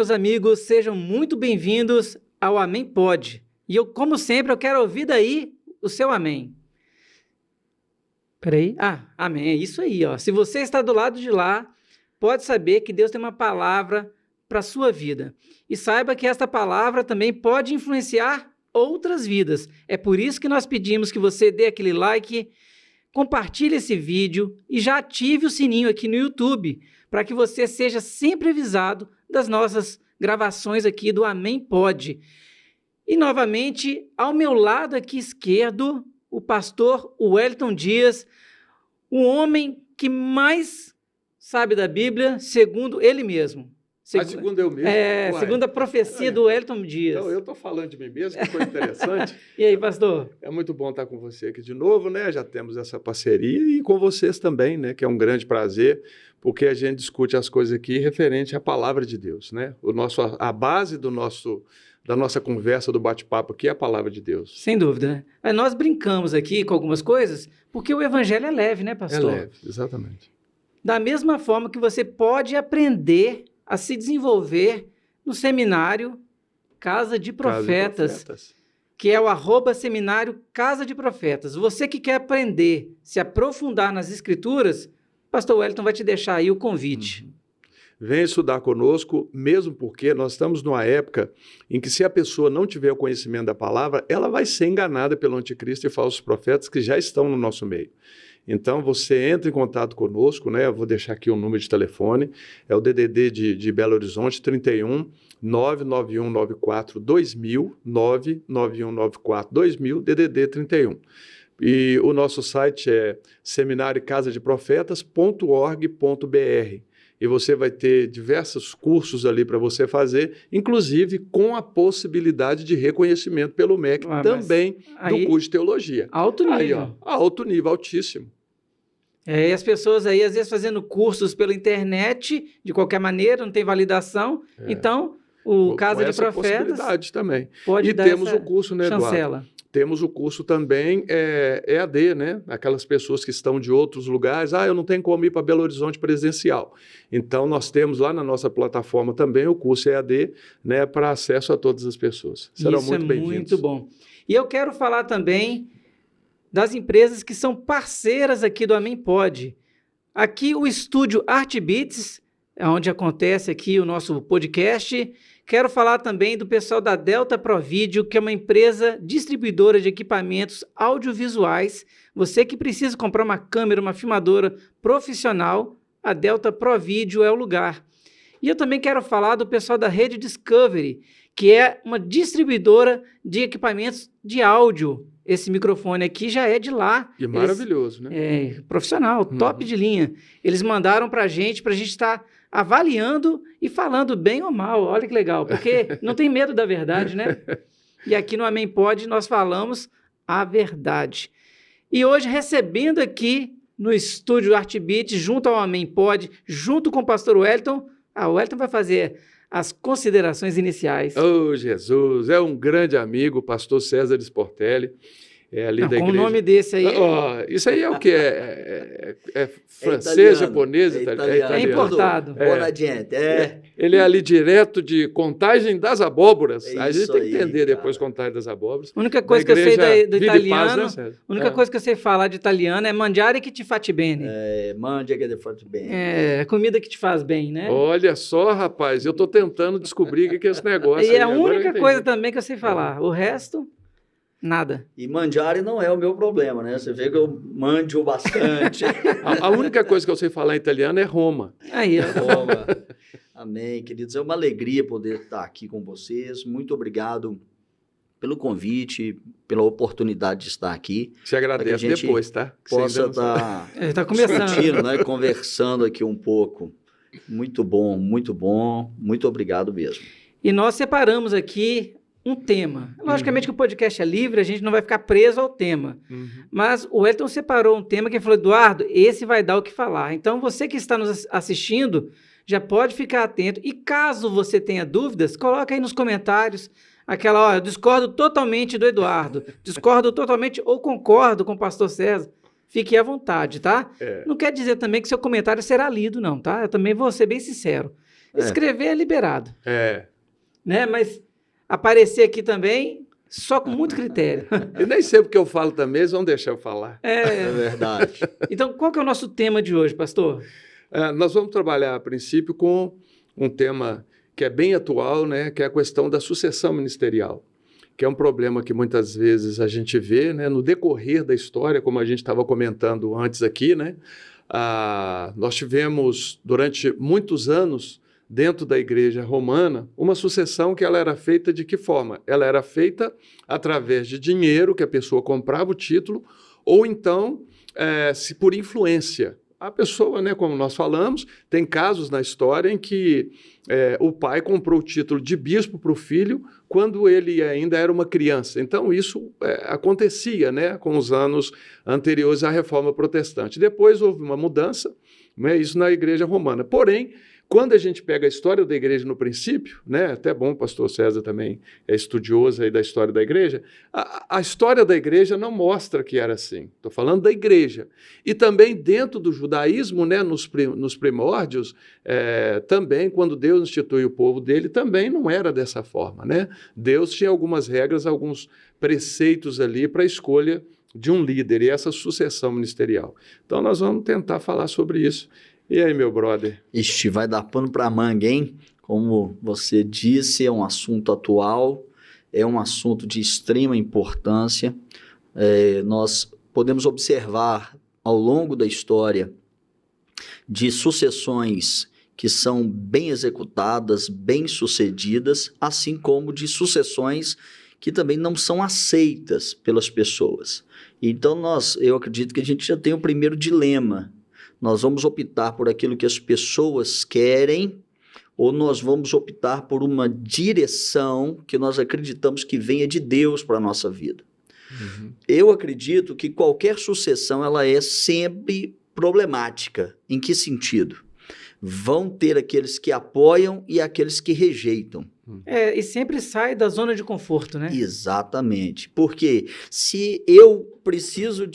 meus amigos, sejam muito bem-vindos ao Amém Pode. E eu, como sempre, eu quero ouvir daí o seu amém. Peraí. Amém, é isso aí, ó. Se você está do lado de lá, pode saber que Deus tem uma palavra para a sua vida. E saiba que esta palavra também pode influenciar outras vidas. É por isso que nós pedimos que você dê aquele like, compartilhe esse vídeo e já ative o sininho aqui no YouTube, para que você seja sempre avisado das nossas gravações aqui do Amém Pode. E, novamente, ao meu lado aqui esquerdo, o pastor Wellington Dias, o homem que mais sabe da Bíblia, segundo ele mesmo. Segundo eu mesmo? Segundo a profecia do Wellington Dias. Então, eu estou falando de mim mesmo, que foi interessante. E aí, pastor? É muito bom estar com você aqui de novo, né? Já temos essa parceria e com vocês também, né? Que é um grande prazer, porque a gente discute as coisas aqui referente à palavra de Deus, né? A base da nossa conversa, do bate-papo aqui é a palavra de Deus. Sem dúvida, né? Nós brincamos aqui com algumas coisas, porque o evangelho é leve, né, pastor? É leve, exatamente. Da mesma forma que você pode aprender a se desenvolver no seminário Casa de Profetas, que é o @seminário Casa de Profetas. Você que quer aprender, se aprofundar nas escrituras, pastor Wellington vai te deixar aí o convite. Vem estudar conosco, mesmo porque nós estamos numa época em que, se a pessoa não tiver o conhecimento da palavra, ela vai ser enganada pelo anticristo e falsos profetas que já estão no nosso meio. Então, você entra em contato conosco, né? Eu vou deixar aqui o número de telefone, é o DDD de Belo Horizonte, 31 99194 2000, 99194 2000, DDD 31. E o nosso site é seminariocasadeprofetas.org.br. E você vai ter diversos cursos ali para você fazer, inclusive com a possibilidade de reconhecimento pelo MEC também do curso de teologia. Alto nível. Aí, ó, alto nível, altíssimo. E as pessoas aí, às vezes, fazendo cursos pela internet, de qualquer maneira, não tem validação. Então, o Casa de Profetas possibilidade também. Pode dar temos o curso, né, Eduardo? chancela. Temos o curso também EAD, né? Aquelas pessoas que estão de outros lugares. Eu não tenho como ir para Belo Horizonte presencial. Então, nós temos lá na nossa plataforma também o curso EAD, né, para acesso a todas as pessoas. Serão muito bem-vindos. Muito bom. E eu quero falar também das empresas que são parceiras aqui do Amém Pode. Aqui o estúdio Artbeats, é onde acontece aqui o nosso podcast. Quero falar também do pessoal da Delta Provídeo, que é uma empresa distribuidora de equipamentos audiovisuais. Você que precisa comprar uma câmera, uma filmadora profissional, a Delta Provídeo é o lugar. E eu também quero falar do pessoal da Rede Discovery, que é uma distribuidora de equipamentos de áudio. Esse microfone aqui já é de lá. E maravilhoso, né? É profissional, top de linha. Eles mandaram para a gente estar avaliando e falando bem ou mal. Olha que legal, porque não tem medo da verdade, né? E aqui no Amém Pode nós falamos a verdade. E hoje, recebendo aqui no estúdio Artbeats, junto ao Amém Pode, junto com o pastor Wellington, o Wellington vai fazer as considerações iniciais. Oh, Jesus! É um grande amigo, o pastor César Sportelli. Ali da igreja. Com o nome desse aí. Isso aí é o quê? É francês, japonês, italiano? É importado. Ele é ali direto de Contagem das Abóboras. A gente tem que entender depois Contagem das Abóboras. A única coisa que eu sei do italiano, a única coisa que eu sei falar de italiano é mangiare che ti faccia bene. Mangiare che ti faccia bene. É, comida que te faz bem, né? Olha só, rapaz, eu estou tentando descobrir o que é esse negócio. E é a única coisa também que eu sei falar. O resto... nada. E mangiare não é o meu problema, né? Você vê que eu mangio bastante. A única coisa que eu sei falar em italiano é Roma. Aí, ó. Roma. Amém, queridos. É uma alegria poder estar aqui com vocês. Muito obrigado pelo convite, pela oportunidade de estar aqui. Te agradece depois, tá? Possa estar discutindo, né? Conversando aqui um pouco. Muito bom, muito bom. Muito obrigado mesmo. E nós separamos aqui um tema. Logicamente que o podcast é livre, a gente não vai ficar preso ao tema. Mas o Wellington separou um tema que ele falou: Eduardo, esse vai dar o que falar. Então, você que está nos assistindo, já pode ficar atento. E caso você tenha dúvidas, coloca aí nos comentários aquela, eu discordo totalmente do Eduardo, discordo totalmente ou concordo com o pastor César. Fique à vontade, tá? Não quer dizer também que seu comentário será lido, não, tá? Eu também vou ser bem sincero. Escrever é liberado, É. né? Mas aparecer aqui também, só com muito critério. E nem sempre que eu falo também, eles vão deixar eu falar. É verdade. Então, qual que é o nosso tema de hoje, pastor? Nós vamos trabalhar, a princípio, com um tema que é bem atual, né, que é a questão da sucessão ministerial, que é um problema que muitas vezes a gente vê, né, no decorrer da história, como a gente estava comentando antes aqui, né, nós tivemos, durante muitos anos, dentro da igreja romana, uma sucessão que ela era feita de que forma? Ela era feita através de dinheiro, que a pessoa comprava o título, ou então, se por influência. A pessoa, né, como nós falamos, tem casos na história em que o pai comprou o título de bispo para o filho quando ele ainda era uma criança. Então, isso acontecia, né, com os anos anteriores à Reforma Protestante. Depois houve uma mudança, né, isso na Igreja Romana. Porém, quando a gente pega a história da igreja no princípio, né, até bom, o pastor César também é estudioso aí da história da igreja, a história da igreja não mostra que era assim. Estou falando da igreja. E também dentro do judaísmo, né, nos primórdios, também quando Deus institui o povo dele, também não era dessa forma, né? Deus tinha algumas regras, alguns preceitos ali para a escolha de um líder e essa sucessão ministerial. Então nós vamos tentar falar sobre isso. E aí, meu brother? Ixi, vai dar pano para manga, hein? Como você disse, é um assunto atual, é um assunto de extrema importância. Nós podemos observar ao longo da história de sucessões que são bem executadas, bem sucedidas, assim como de sucessões que também não são aceitas pelas pessoas. Então, eu acredito que a gente já tem o primeiro dilema. Nós vamos optar por aquilo que as pessoas querem ou nós vamos optar por uma direção que nós acreditamos que venha de Deus para a nossa vida. Uhum. Eu acredito que qualquer sucessão ela é sempre problemática. Em que sentido? Vão ter aqueles que apoiam e aqueles que rejeitam. E sempre sai da zona de conforto, né? Exatamente. Porque se eu preciso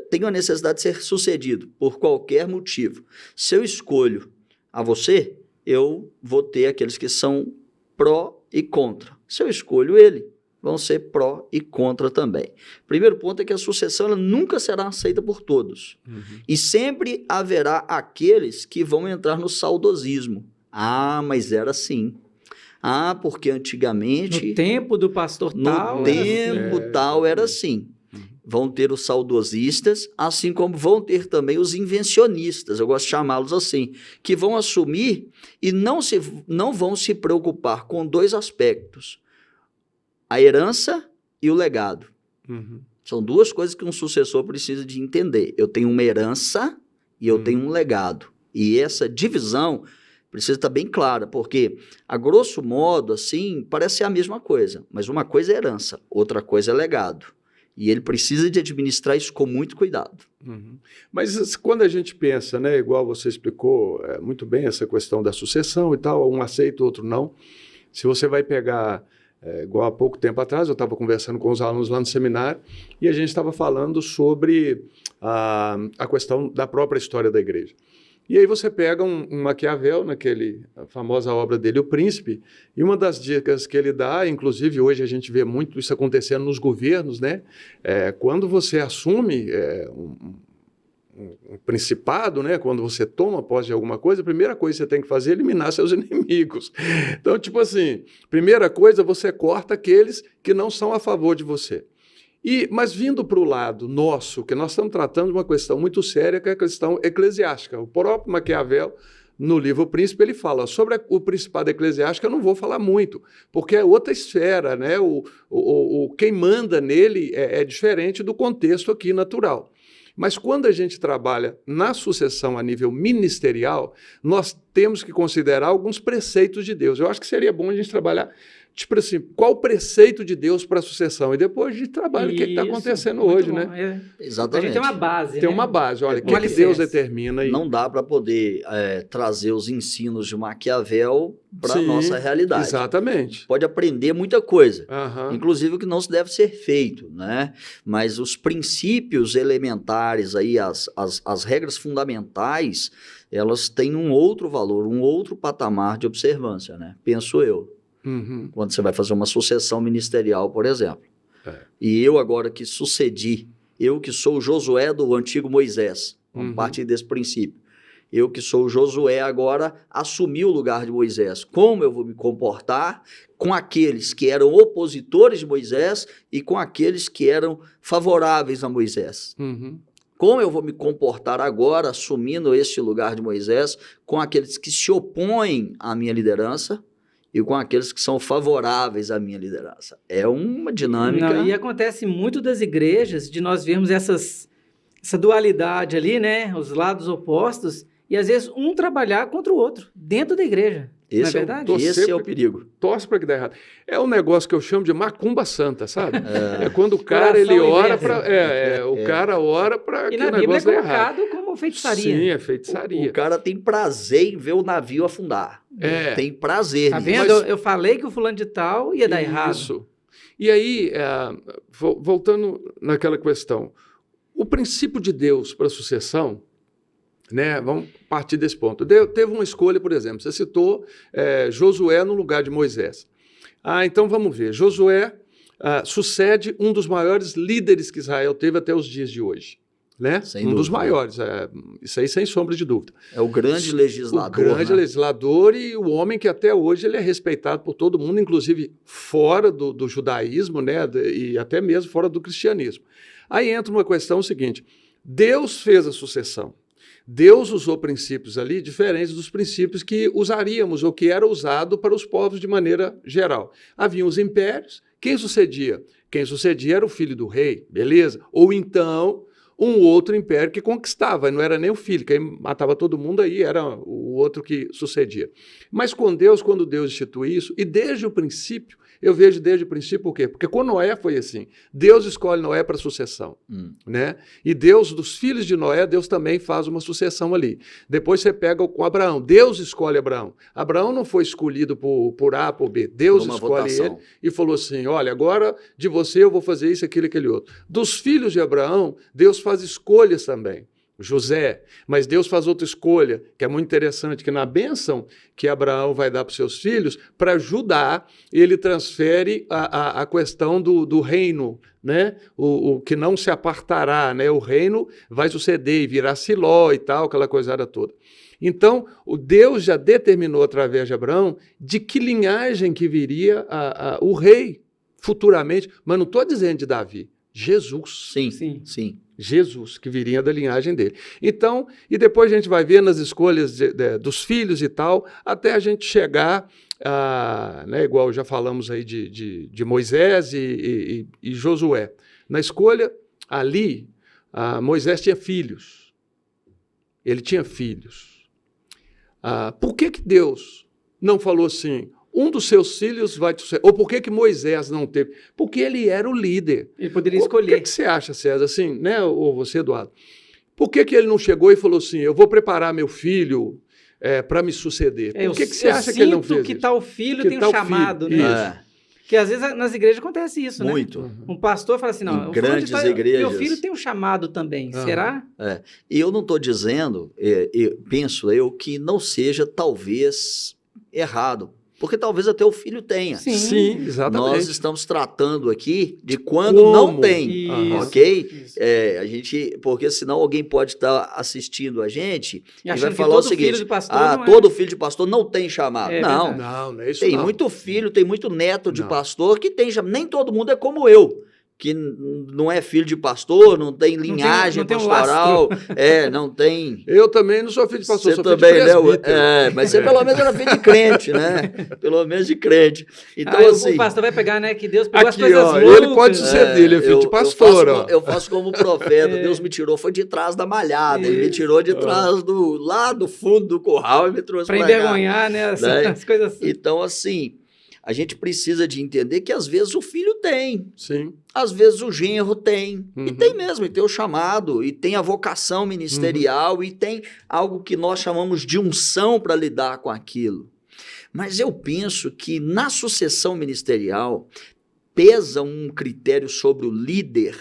tenho a necessidade de ser sucedido por qualquer motivo. Se eu escolho a você, eu vou ter aqueles que são pró e contra. Se eu escolho ele, vão ser pró e contra também. Primeiro ponto é que a sucessão ela nunca será aceita por todos. Uhum. E sempre haverá aqueles que vão entrar no saudosismo. Ah, mas era assim. Ah, porque antigamente... No tempo do pastor tal... No tempo tal era assim. Vão ter os saudosistas, assim como vão ter também os invencionistas, eu gosto de chamá-los assim, que vão assumir e não vão se preocupar com dois aspectos, a herança e o legado. Uhum. São duas coisas que um sucessor precisa de entender. Eu tenho uma herança e eu tenho um legado. E essa divisão precisa estar bem clara, porque, a grosso modo, assim, parece ser a mesma coisa, mas uma coisa é herança, outra coisa é legado. E ele precisa de administrar isso com muito cuidado. Uhum. Mas quando a gente pensa, né, igual você explicou muito bem essa questão da sucessão e tal, um aceita, outro não. Se você vai pegar, igual há pouco tempo atrás, eu estava conversando com os alunos lá no seminário e a gente estava falando sobre a questão da própria história da igreja. E aí você pega um Maquiavel, a famosa obra dele, O Príncipe, e uma das dicas que ele dá, inclusive hoje a gente vê muito isso acontecendo nos governos, né? Quando você assume um principado, né? Quando você toma posse de alguma coisa, a primeira coisa que você tem que fazer é eliminar seus inimigos. Então, tipo assim, primeira coisa, você corta aqueles que não são a favor de você. Mas vindo para o lado nosso, que nós estamos tratando de uma questão muito séria, que é a questão eclesiástica. O próprio Maquiavel, no livro O Príncipe, ele fala sobre o principado eclesiástico, eu não vou falar muito, porque é outra esfera, né? Quem manda nele é diferente do contexto aqui natural. Mas quando a gente trabalha na sucessão a nível ministerial, nós temos que considerar alguns preceitos de Deus. Eu acho que seria bom a gente trabalhar, tipo assim, qual o preceito de Deus para a sucessão? E depois de trabalho, o que está acontecendo hoje, bom, né? Exatamente. A gente tem uma base, Tem uma base, olha, o que Deus determina aí. Não dá para poder trazer os ensinos de Maquiavel para a nossa realidade. Exatamente. Pode aprender muita coisa, uhum. Inclusive o que não se deve ser feito, né? Mas os princípios elementares, aí, as regras fundamentais, elas têm um outro valor, um outro patamar de observância, né? Penso eu. Uhum. Quando você vai fazer uma sucessão ministerial, por exemplo. É. E eu agora que sucedi, eu que sou o Josué do antigo Moisés, Uhum. a partir desse princípio. Eu que sou o Josué agora assumi o lugar de Moisés. Como eu vou me comportar com aqueles que eram opositores de Moisés e com aqueles que eram favoráveis a Moisés? Uhum. Como eu vou me comportar agora assumindo este lugar de Moisés com aqueles que se opõem à minha liderança e com aqueles que são favoráveis à minha liderança? É uma dinâmica... Não, e acontece muito das igrejas de nós vermos essa dualidade ali, né? Os lados opostos, e às vezes um trabalhar contra o outro, dentro da igreja. Não é verdade? Esse é o perigo. Torce para que dê errado. É um negócio que eu chamo de macumba santa, sabe? É quando o cara, ele Coração ora inverso. para... o cara ora para E que na o Bíblia é negócio dê errado. colocado como feitiçaria. Sim, é feitiçaria. O cara tem prazer em ver o navio afundar. É. Tem prazer Tá nisso. vendo? Mas- Eu falei que o fulano de tal ia dar errado. Isso. E aí, voltando naquela questão, o princípio de Deus para a sucessão, né, vamos partir desse ponto. Teve uma escolha, por exemplo, você citou Josué no lugar de Moisés. Então vamos ver. Josué sucede um dos maiores líderes que Israel teve até os dias de hoje. Né? Sem um dos dúvida. maiores, isso aí sem sombra de dúvida. É o grande legislador. O grande né? legislador e o homem que até hoje ele é respeitado por todo mundo, inclusive fora do judaísmo, né? E até mesmo fora do cristianismo. Aí entra uma questão seguinte: Deus fez a sucessão. Deus usou princípios ali diferentes dos princípios que usaríamos ou que era usado para os povos de maneira geral. Havia os impérios, quem sucedia? Quem sucedia era o filho do rei, beleza? Ou então um outro império que conquistava, não era nem o filho, quem matava todo mundo aí era o outro que sucedia. Mas com Deus, quando Deus institui isso, e desde o princípio, eu vejo desde o princípio o quê? Porque com Noé foi assim, Deus escolhe Noé para sucessão, né? E Deus, dos filhos de Noé, Deus também faz uma sucessão ali. Depois você pega com Abraão, Deus escolhe Abraão. Abraão não foi escolhido por A, por B, Deus Por uma escolhe votação. ele e falou assim, olha, agora de você eu vou fazer isso, aquilo, aquele outro. Dos filhos de Abraão, Deus faz escolhas também. José, mas Deus faz outra escolha, que é muito interessante, que na bênção que Abraão vai dar para os seus filhos, para Judá, ele transfere a questão do reino, né? O que não se apartará, né? O reino vai suceder e virá Siló e tal, aquela coisada toda. Então, o Deus já determinou através de Abraão de que linhagem que viria o rei futuramente, mas não estou dizendo de Davi, Jesus. Sim. Jesus, que viria da linhagem dele. Então, e depois a gente vai ver nas escolhas dos filhos e tal, até a gente chegar, né, igual já falamos aí de Moisés e Josué. Na escolha, ali, Moisés tinha filhos. Ele tinha filhos. Por que Deus não falou assim, um dos seus filhos vai te suceder? Ou por que Moisés não teve? Porque ele era o líder. Ele poderia O escolher. que você acha, César, assim, né, ou você, Eduardo? Por que ele não chegou e falou assim, eu vou preparar meu filho para me suceder? Por que você acha que ele não fez que isso? tal filho Que tem um tal chamado, filho? né? Isso. Que às vezes nas igrejas acontece isso, Muito. né? Um pastor fala assim, não, Em o fulano de grandes tal, igrejas. meu filho tem um chamado também, será? E eu não estou dizendo, penso eu, que não seja talvez errado. Porque talvez até o filho tenha. Sim, exatamente. Nós estamos tratando aqui de quando Como? não tem, Isso, ok? isso. Porque senão alguém pode estar assistindo a gente e achando vai que falar o todo seguinte, filho de pastor não é. todo filho de pastor não tem chamado. É não, verdade. Não é isso tem não. muito filho, tem muito neto de Não. pastor que tem chamado. Nem todo mundo é como eu, que não é filho de pastor, não tem linhagem não tem um pastoral, não tem... Eu também não sou filho de pastor, Você sou também, filho de presbítero. né? Mas você pelo menos era filho de crente, né? Pelo menos de crente. Então, Aí assim... o pastor vai pegar, né, que Deus pegou as Aqui, coisas ó, loucas. ele pode suceder, ele é filho de pastor, ó. Eu faço como profeta, Deus me tirou, foi de trás da malhada, ele me tirou de trás lá do fundo do curral e me trouxe Para pra cá. envergonhar, né, as coisas assim. Então, assim, a gente precisa de entender que às vezes o filho tem, Sim. às vezes o genro tem, e Uhum. tem mesmo, e tem o chamado, e tem a vocação ministerial, e tem algo que nós chamamos de unção para lidar com aquilo. Mas eu penso que na sucessão ministerial pesa um critério sobre o líder,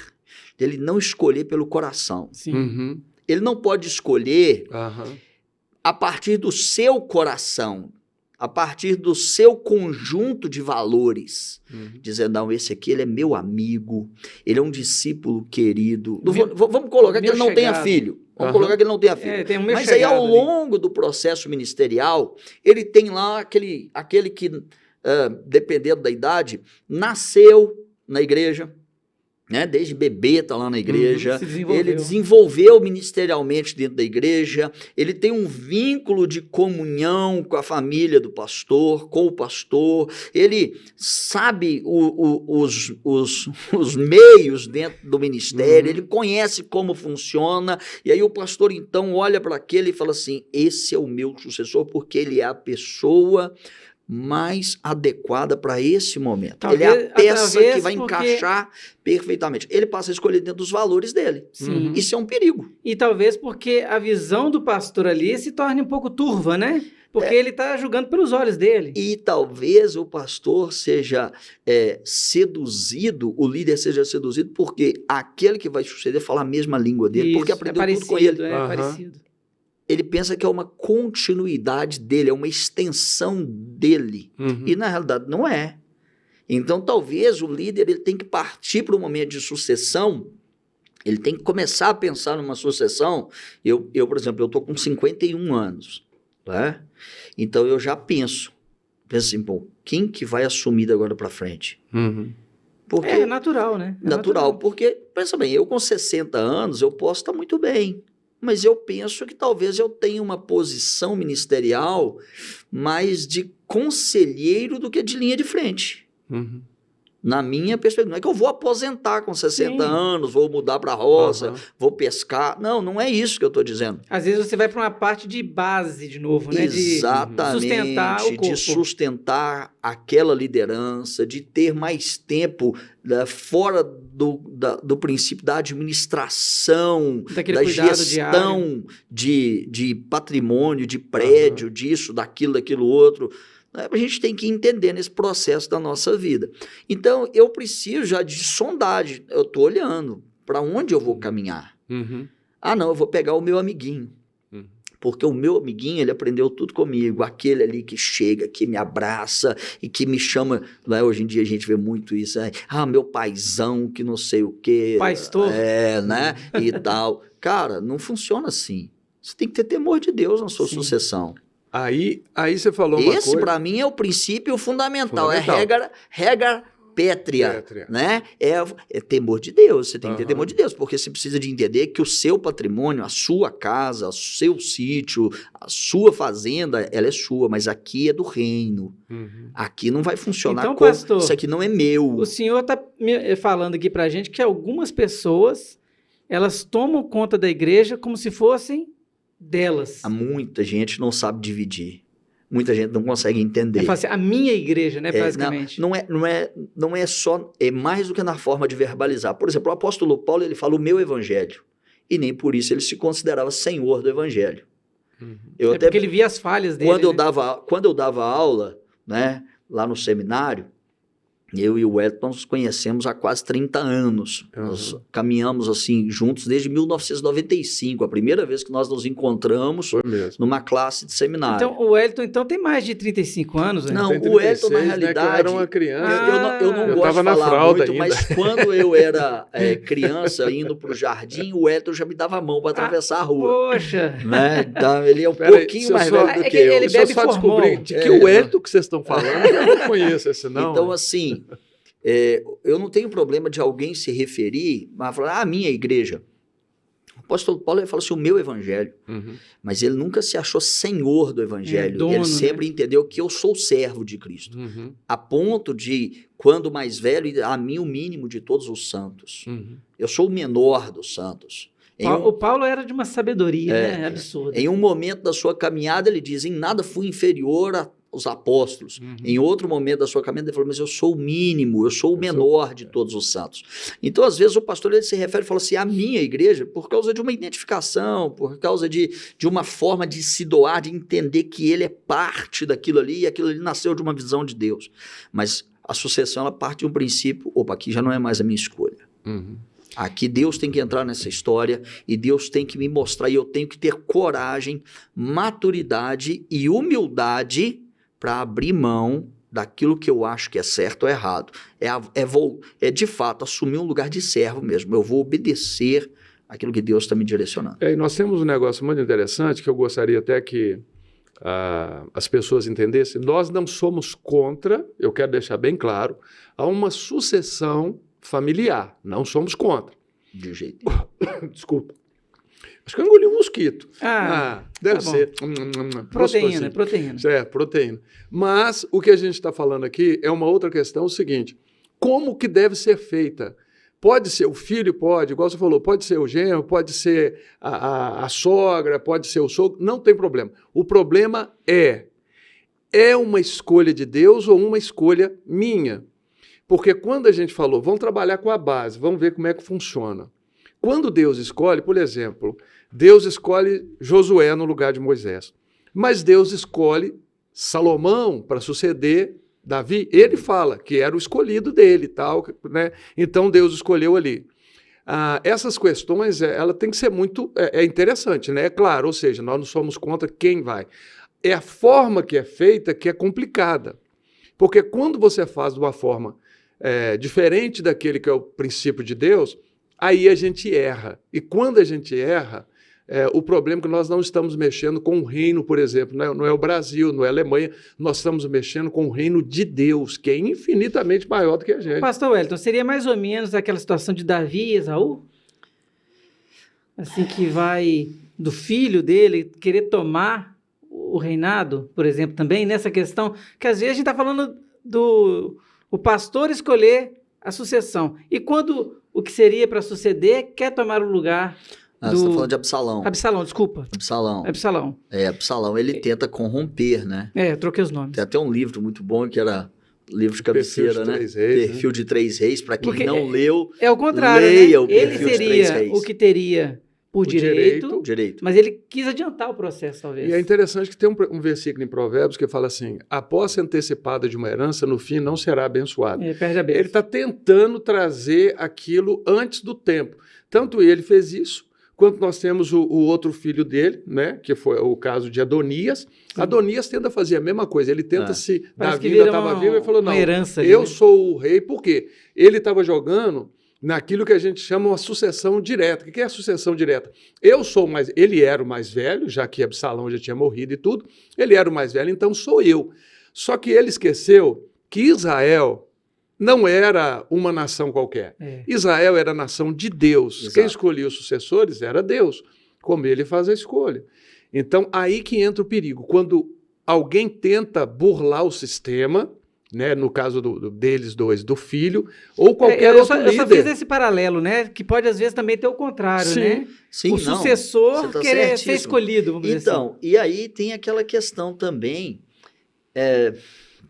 ele não escolher pelo coração. Sim. Uhum. Ele não pode escolher Aham. a partir do seu coração, a partir do seu conjunto de valores, dizendo, não, esse aqui ele é meu amigo, ele é um discípulo querido. Vamos colocar que ele não tenha filho. Vamos colocar que ele não tenha filho. Tem um Mas aí, ao longo do processo ministerial, ele tem lá aquele que, dependendo da idade, nasceu na igreja, né? Desde bebê está lá na igreja, ele desenvolveu ministerialmente dentro da igreja, ele tem um vínculo de comunhão com a família do pastor, com o pastor, ele sabe os meios dentro do ministério, ele conhece como funciona, e aí o pastor então olha para aquele e fala assim, esse é o meu sucessor, porque ele é a pessoa mais adequada para esse momento. Ele é a peça que vai encaixar perfeitamente. Ele passa a escolher dentro dos valores dele. Sim. Isso é um perigo. E talvez porque a visão do pastor ali se torne um pouco turva, né? Porque ele está julgando pelos olhos dele. E talvez o pastor seja seduzido, o líder seja seduzido, porque aquele que vai suceder fala a mesma língua dele, porque aprendeu tudo com ele. Parecido. Ele pensa que é uma continuidade dele, é uma extensão dele. E na realidade não é. Então talvez o líder ele tem que partir para um momento de sucessão, ele tem que começar a pensar numa sucessão. Eu por exemplo, eu estou com 51 anos. Né? Então eu já penso assim, pô, quem que vai assumir da agora para frente? Porque, é natural, né? Natural, porque, pensa bem, eu com 60 anos eu posso estar muito bem. Mas eu penso que talvez eu tenha uma posição ministerial mais de conselheiro do que de linha de frente. Na minha perspectiva. Não é que eu vou aposentar com 60 anos, vou mudar para a roça, vou pescar. Não é isso que eu estou dizendo. Às vezes você vai para uma parte de base de novo, né? Exatamente. De sustentar o corpo. De sustentar aquela liderança, de ter mais tempo fora do princípio da administração, da gestão de patrimônio, de prédio, disso, daquilo outro. A gente tem que entender nesse processo da nossa vida. Então, eu preciso já de sondagem. Eu estou olhando para onde eu vou caminhar. Não, eu vou pegar o meu amiguinho. Porque o meu amiguinho, ele aprendeu tudo comigo. Aquele ali que chega, que me abraça e que me chama. Lá, hoje em dia a gente vê muito isso. Meu paizão, que não sei o quê. Pastor. Né? E tal. Cara, não funciona assim. Você tem que ter temor de Deus na sua sucessão. Aí você falou uma coisa... Esse, para mim, é o princípio fundamental. É regra pétrea, né? É temor de Deus. Você tem que ter temor de Deus, porque você precisa de entender que o seu patrimônio, a sua casa, o seu sítio, a sua fazenda, ela é sua, mas aqui é do reino. Aqui não vai funcionar então, pastor, isso aqui não é meu. O senhor está falando aqui para a gente que algumas pessoas, elas tomam conta da igreja como se fossem delas. Muita gente não sabe dividir. Muita gente não consegue entender. Assim, a minha igreja, né, basicamente. Não é só... É mais do que na forma de verbalizar. Por exemplo, o apóstolo Paulo, ele fala o meu evangelho. E nem por isso ele se considerava senhor do evangelho. Porque ele via as falhas dele. Quando eu dava aula, né, lá no seminário, eu e o Wellington nos conhecemos há quase 30 anos. Nós caminhamos assim juntos desde 1995, a primeira vez que nós nos encontramos numa classe de seminário. Então o Wellington tem mais de 35 anos, né? Não, o Wellington na realidade... Né, eu era uma criança. Eu não gosto de falar muito, mas quando eu era criança, indo para o jardim, o Wellington já me dava a mão para atravessar a rua. Poxa! Né? Então, ele é um pouquinho mais velho do que eu. Ele bebe formol. De que o Wellington que vocês estão falando, eu não conheço esse não. Então, assim... eu não tenho problema de alguém se referir, mas falar, a minha igreja. O apóstolo Paulo ele fala assim, o meu evangelho. Mas ele nunca se achou senhor do evangelho. Dono, ele sempre entendeu que eu sou servo de Cristo. A ponto de, quando mais velho, a mim o mínimo de todos os santos. Eu sou o menor dos santos. O Paulo era de uma sabedoria absurda. Em um momento da sua caminhada, ele diz, em nada fui inferior aos apóstolos. Em outro momento da sua caminhada, ele falou, mas eu sou o mínimo, eu sou o menor de todos os santos. Então, às vezes, o pastor ele se refere e fala assim, a minha igreja, por causa de uma identificação, por causa de uma forma de se doar, de entender que ele é parte daquilo ali, e aquilo ali nasceu de uma visão de Deus. Mas a sucessão, ela parte de um princípio, aqui já não é mais a minha escolha. Aqui Deus tem que entrar nessa história e Deus tem que me mostrar e eu tenho que ter coragem, maturidade e humildade para abrir mão daquilo que eu acho que é certo ou errado. É de fato assumir um lugar de servo mesmo. Eu vou obedecer aquilo que Deus está me direcionando. E nós temos um negócio muito interessante que eu gostaria até que as pessoas entendessem. Nós não somos contra, eu quero deixar bem claro, a uma sucessão familiar. Não somos contra. De jeito. Desculpa. Acho que eu engoli um mosquito. Deve tá ser. Proteína, proteína. É, proteína. Mas o que a gente está falando aqui é uma outra questão, o seguinte: como que deve ser feita? Pode ser o filho, pode, igual você falou, pode ser o genro, pode ser a sogra, pode ser o sogro, não tem problema. O problema é uma escolha de Deus ou uma escolha minha? Porque quando a gente falou, vamos trabalhar com a base, vamos ver como é que funciona. Quando Deus escolhe, por exemplo, Deus escolhe Josué no lugar de Moisés, mas Deus escolhe Salomão para suceder Davi. Ele fala que era o escolhido dele, tal, né? Então Deus escolheu ali. Essas questões, ela tem que ser muito interessante, né? É claro, ou seja, nós não somos contra quem vai. É a forma que é feita que é complicada, porque quando você faz de uma forma diferente daquele que é o princípio de Deus, aí a gente erra. E quando a gente erra, o problema é que nós não estamos mexendo com o reino, por exemplo, não é o Brasil, não é a Alemanha, nós estamos mexendo com o reino de Deus, que é infinitamente maior do que a gente. Pastor Wellington, seria mais ou menos aquela situação de Davi e Esaú? Assim, que vai do filho dele querer tomar o reinado, por exemplo, também nessa questão, que às vezes a gente está falando o pastor escolher a sucessão, e quando o que seria para suceder quer tomar o lugar Você está falando de Absalão. Absalão, desculpa. Absalão, ele tenta corromper, né? Eu troquei os nomes. Tem até um livro muito bom que era livro de cabeceira, né? Perfil de Três Reis, para quem não leu, é o contrário, leia o Ele Perfil de Três seria Reis. o que teria por direito, mas ele quis adiantar o processo, talvez. E é interessante que tem um versículo em Provérbios que fala assim: a posse antecipada de uma herança, no fim, não será abençoada. Perde a bênção. Ele está tentando trazer aquilo antes do tempo. Tanto ele fez isso, quanto nós temos o outro filho dele, né, que foi o caso de Adonias. Sim. Adonias tenta fazer a mesma coisa. Ele tenta Davi ainda estava vivo e falou, não, eu sou o rei. Por quê? Ele estava jogando naquilo que a gente chama uma sucessão direta. O que é a sucessão direta? Ele era o mais velho, já que Absalão já tinha morrido e tudo. Ele era o mais velho, então sou eu. Só que ele esqueceu que Israel não era uma nação qualquer. Israel era a nação de Deus. Exato. Quem escolhia os sucessores era Deus, como ele faz a escolha. Então, aí que entra o perigo. Quando alguém tenta burlar o sistema, né, no caso deles dois, do filho, ou qualquer outro líder. Eu só fiz esse paralelo, né, que pode às vezes também ter o contrário, sim, né? Sim, o sucessor querer ser escolhido, vamos dizer assim. Então, e aí tem aquela questão também,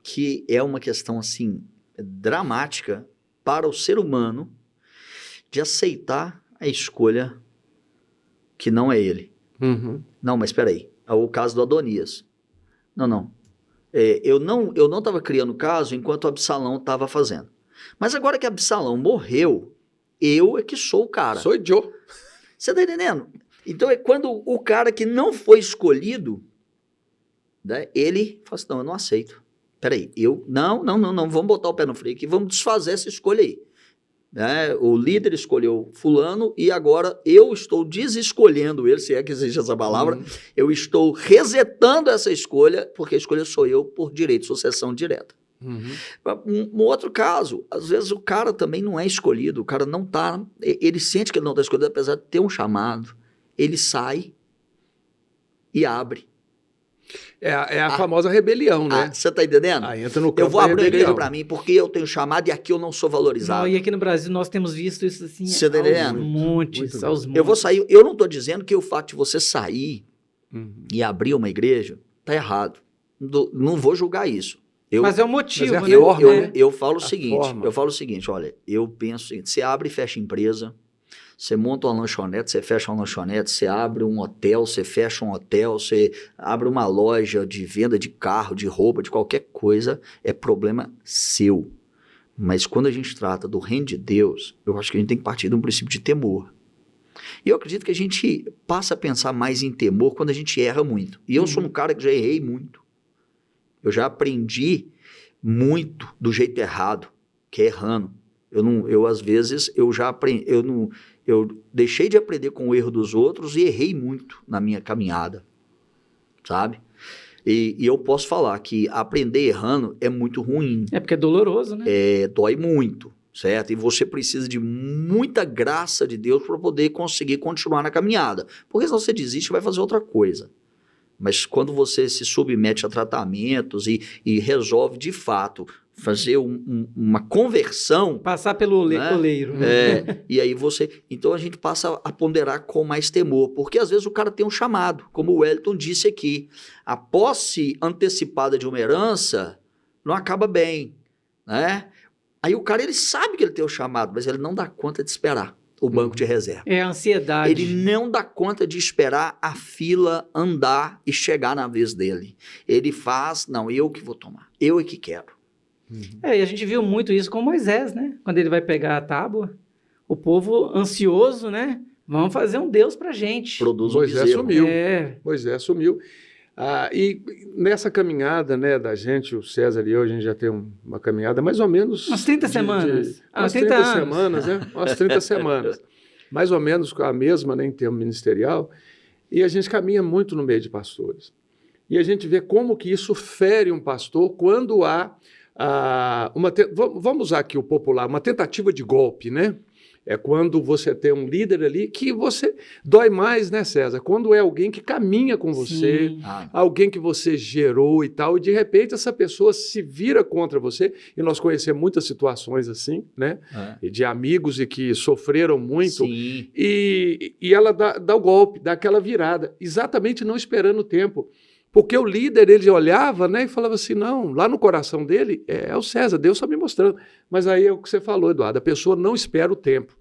que é uma questão assim, dramática para o ser humano de aceitar a escolha que não é ele. Uhum. Não, mas espera aí. É o caso do Adonias. Não. Eu não estava criando o caso enquanto Absalão estava fazendo. Mas agora que Absalão morreu, eu é que sou o cara. Sou Joe. Você está entendendo? Então é quando o cara que não foi escolhido, né, ele fala assim, não, eu não aceito. Peraí, não, vamos botar o pé no freio aqui, vamos desfazer essa escolha aí. Né? O líder escolheu fulano e agora eu estou desescolhendo ele, se é que existe essa palavra, eu estou resetando essa escolha, porque a escolha sou eu por direito, sucessão direta. Um outro caso, às vezes o cara também não é escolhido, o cara não está, ele sente que ele não está escolhido, apesar de ter um chamado, ele sai e abre. É a famosa rebelião, né? Você está entendendo? Entra no campo eu vou abrir a igreja para mim porque eu tenho chamado e aqui eu não sou valorizado. Não, e aqui no Brasil nós temos visto isso assim aos montes. Eu vou sair, eu não estou dizendo que o fato de você sair e abrir uma igreja está errado. Não vou julgar isso. Mas é o motivo, né? Eu falo o seguinte, olha, eu penso o seguinte, você abre e fecha empresa, você monta uma lanchonete, você fecha uma lanchonete, você abre um hotel, você fecha um hotel, você abre uma loja de venda de carro, de roupa, de qualquer coisa, é problema seu. Mas quando a gente trata do reino de Deus, eu acho que a gente tem que partir de um princípio de temor. E eu acredito que a gente passa a pensar mais em temor quando a gente erra muito. E eu sou um cara que já errei muito. Eu já aprendi muito do jeito errado, que é errando. Às vezes, eu deixei de aprender com o erro dos outros e errei muito na minha caminhada, sabe? E eu posso falar que aprender errando é muito ruim. É porque é doloroso, né? Dói muito, certo? E você precisa de muita graça de Deus para poder conseguir continuar na caminhada. Porque senão você desiste e vai fazer outra coisa. Mas quando você se submete a tratamentos e resolve, de fato, fazer uma conversão... Passar pelo oleiro. Né? E aí você... Então a gente passa a ponderar com mais temor, porque às vezes o cara tem um chamado, como o Wellington disse aqui. A posse antecipada de uma herança não acaba bem, né? Aí o cara, ele sabe que ele tem o chamado, mas ele não dá conta de esperar o banco de reserva. É a ansiedade. Ele não dá conta de esperar a fila andar e chegar na vez dele. Ele faz, não, eu que vou tomar, eu é que quero. E a gente viu muito isso com Moisés, né? Quando ele vai pegar a tábua, o povo ansioso, né? Vamos fazer um Deus pra gente. Produz um Moisés bezerro. sumiu. Moisés sumiu. E nessa caminhada, né, da gente, o César e eu, a gente já tem uma caminhada mais ou menos... Umas 30 semanas. Umas 30 semanas, né? Umas 30 semanas. Mais ou menos a mesma, né, em termos ministerial. E a gente caminha muito no meio de pastores. E a gente vê como que isso fere um pastor quando há vamos usar aqui o popular, uma tentativa de golpe, né? É quando você tem um líder ali que você dói mais, né, César? Quando é alguém que caminha com você, alguém que você gerou e tal, e de repente essa pessoa se vira contra você, e nós conhecemos muitas situações assim, né? E de amigos e que sofreram muito, e ela dá o golpe, dá aquela virada, exatamente não esperando o tempo. Porque o líder, ele olhava, né, e falava assim, não, lá no coração dele é o César, Deus está me mostrando. Mas aí é o que você falou, Eduardo, a pessoa não espera o tempo.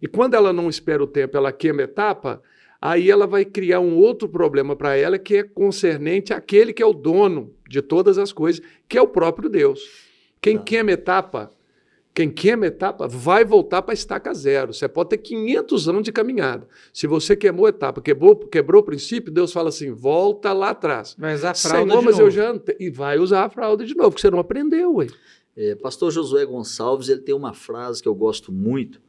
E quando ela não espera o tempo, ela queima etapa, aí ela vai criar um outro problema para ela, que é concernente àquele que é o dono de todas as coisas, que é o próprio Deus. Quem queima etapa vai voltar para a estaca zero. Você pode ter 500 anos de caminhada. Se você queimou etapa, quebrou o princípio, Deus fala assim, volta lá atrás. Vai usar a fralda Senhor, de mas novo. E vai usar a fralda de novo, porque você não aprendeu, ué. Pastor Josué Gonçalves, ele tem uma frase que eu gosto muito.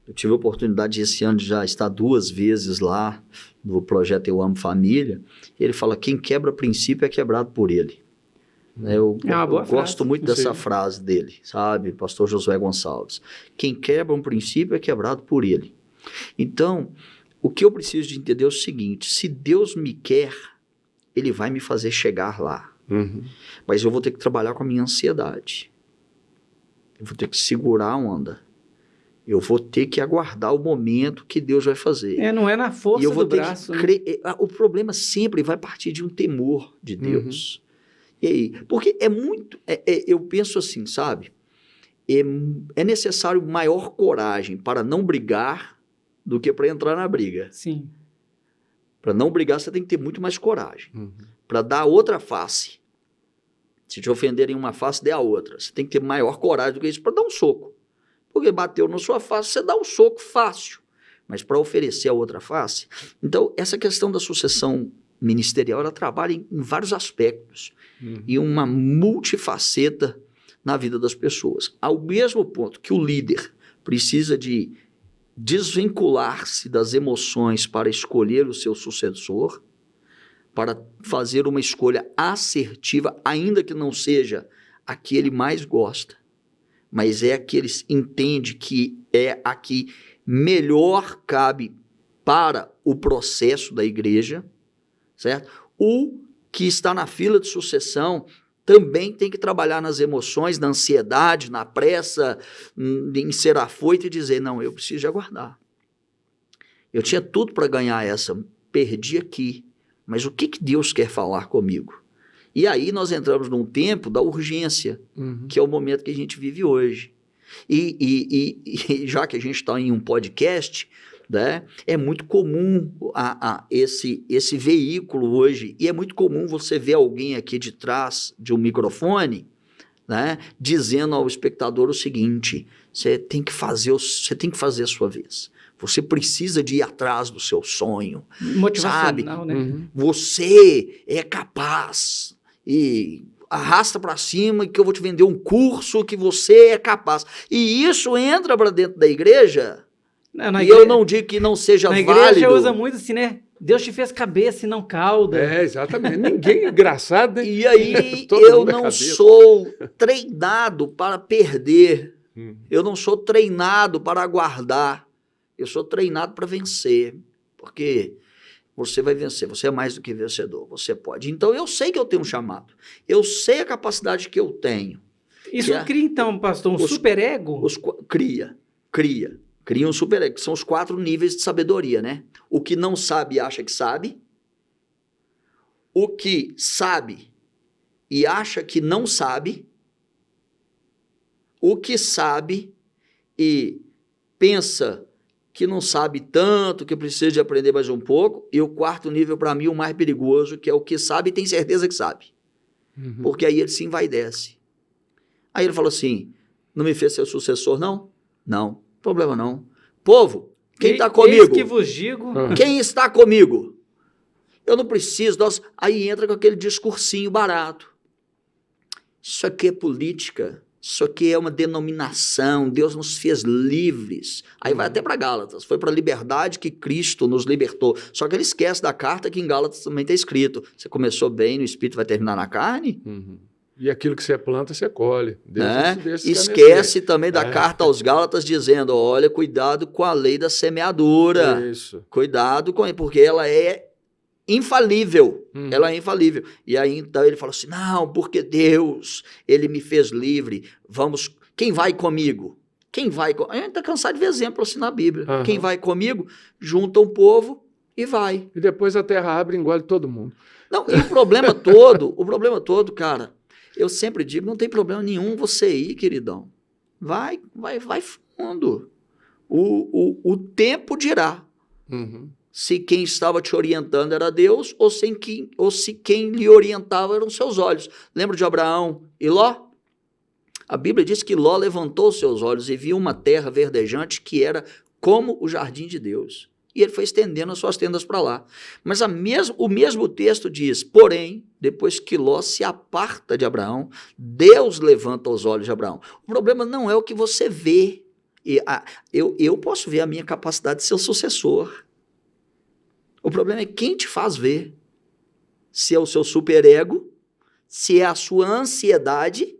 Eu tive a oportunidade esse ano de já estar 2 vezes lá no projeto Eu Amo Família. Ele fala, quem quebra princípio é quebrado por ele. Eu gosto muito dessa frase dele, sabe, pastor Josué Gonçalves. Quem quebra um princípio é quebrado por ele. Então, o que eu preciso de entender é o seguinte, se Deus me quer, ele vai me fazer chegar lá. Mas eu vou ter que trabalhar com a minha ansiedade. Eu vou ter que segurar a onda. Eu vou ter que aguardar o momento que Deus vai fazer. Não é na força do braço. O problema sempre vai partir de um temor de Deus. E aí? Porque é muito... eu penso assim, sabe? É necessário maior coragem para não brigar do que para entrar na briga. Sim. Para não brigar, você tem que ter muito mais coragem. Para dar outra face. Se te ofenderem uma face, dê a outra. Você tem que ter maior coragem do que isso para dar um soco. Porque bateu na sua face, você dá um soco fácil. Mas para oferecer a outra face... Então, essa questão da sucessão ministerial, ela trabalha em vários aspectos. E uma multifaceta na vida das pessoas. Ao mesmo ponto que o líder precisa de desvincular-se das emoções para escolher o seu sucessor, para fazer uma escolha assertiva, ainda que não seja a que ele mais gosta, mas é a que ele entende que é a que melhor cabe para o processo da igreja, certo? O que está na fila de sucessão também tem que trabalhar nas emoções, na ansiedade, na pressa, em ser afoito e dizer, não, eu preciso de aguardar. Eu tinha tudo para ganhar essa, perdi aqui, mas o que Deus quer falar comigo? E aí nós entramos num tempo da urgência, que é o momento que a gente vive hoje. E já que a gente está em um podcast, né, é muito comum esse veículo hoje, e é muito comum você ver alguém aqui de trás de um microfone né, dizendo ao espectador o seguinte: você tem que fazer a sua vez. Você precisa de ir atrás do seu sonho. Motivacional, sabe? né? Uhum. Você é capaz. E arrasta para cima que eu vou te vender um curso que você é capaz. E isso entra para dentro da igreja. Na E eu não digo que não seja na válido. igreja usa muito assim, né? Deus te fez cabeça e não cauda. É, exatamente. Ninguém é engraçado, né? E aí Todo eu mundo é não cabeça. sou treinado para perder. Hum. Eu não sou treinado para aguardar. Eu sou treinado para vencer. Porque você vai vencer. Você é mais do que vencedor. Você pode. Então eu sei que eu tenho um chamado. Eu sei a capacidade que eu tenho. Isso cria, então, pastor, um superego? Cria um superego, que são os 4 níveis de sabedoria, né? O que não sabe acha que sabe. O que sabe e acha que não sabe. O que sabe e pensa que não sabe tanto, que precisa de aprender mais um pouco. E o 4º nível, para mim, o mais perigoso, que é o que sabe e tem certeza que sabe. Uhum. Porque aí ele se envaidece. Aí ele falou assim: não me fez ser sucessor, não? Não, problema não. Povo, quem está comigo? Eis que vos digo. Quem está comigo? Eu não preciso. Aí entra com aquele discursinho barato. Isso aqui é política. Isso aqui é uma denominação. Deus nos fez livres. Aí vai até para Gálatas. Foi para a liberdade que Cristo nos libertou. Só que ele esquece da carta que em Gálatas também está escrito. Você começou bem no espírito, vai terminar na carne? Uhum. E aquilo que você planta, você colhe. Deus né? não se deixa Esquece também da carta aos Gálatas dizendo: olha, cuidado com a lei da semeadura. Isso. Cuidado com ele, porque ela é infalível. Ela é infalível. E aí então ele fala assim: não, porque Deus, ele me fez livre. Vamos, quem vai comigo? Quem vai comigo? A gente está cansado de ver exemplo assim na Bíblia. Uhum. Quem vai comigo? Junta um povo e vai. E depois a terra abre e engole todo mundo. Não, e o problema todo, cara, eu sempre digo, não tem problema nenhum você ir, queridão. Vai fundo. O tempo dirá. Uhum. Se quem estava te orientando era Deus ou se quem lhe orientava eram seus olhos. Lembra de Abraão e Ló? A Bíblia diz que Ló levantou seus olhos e viu uma terra verdejante que era como o jardim de Deus. E ele foi estendendo as suas tendas para lá. Mas o mesmo texto diz: porém, depois que Ló se aparta de Abraão, Deus levanta os olhos de Abraão. O problema não é o que você vê. Eu posso ver a minha capacidade de ser o sucessor. O problema é quem te faz ver. Se é o seu superego, se é a sua ansiedade,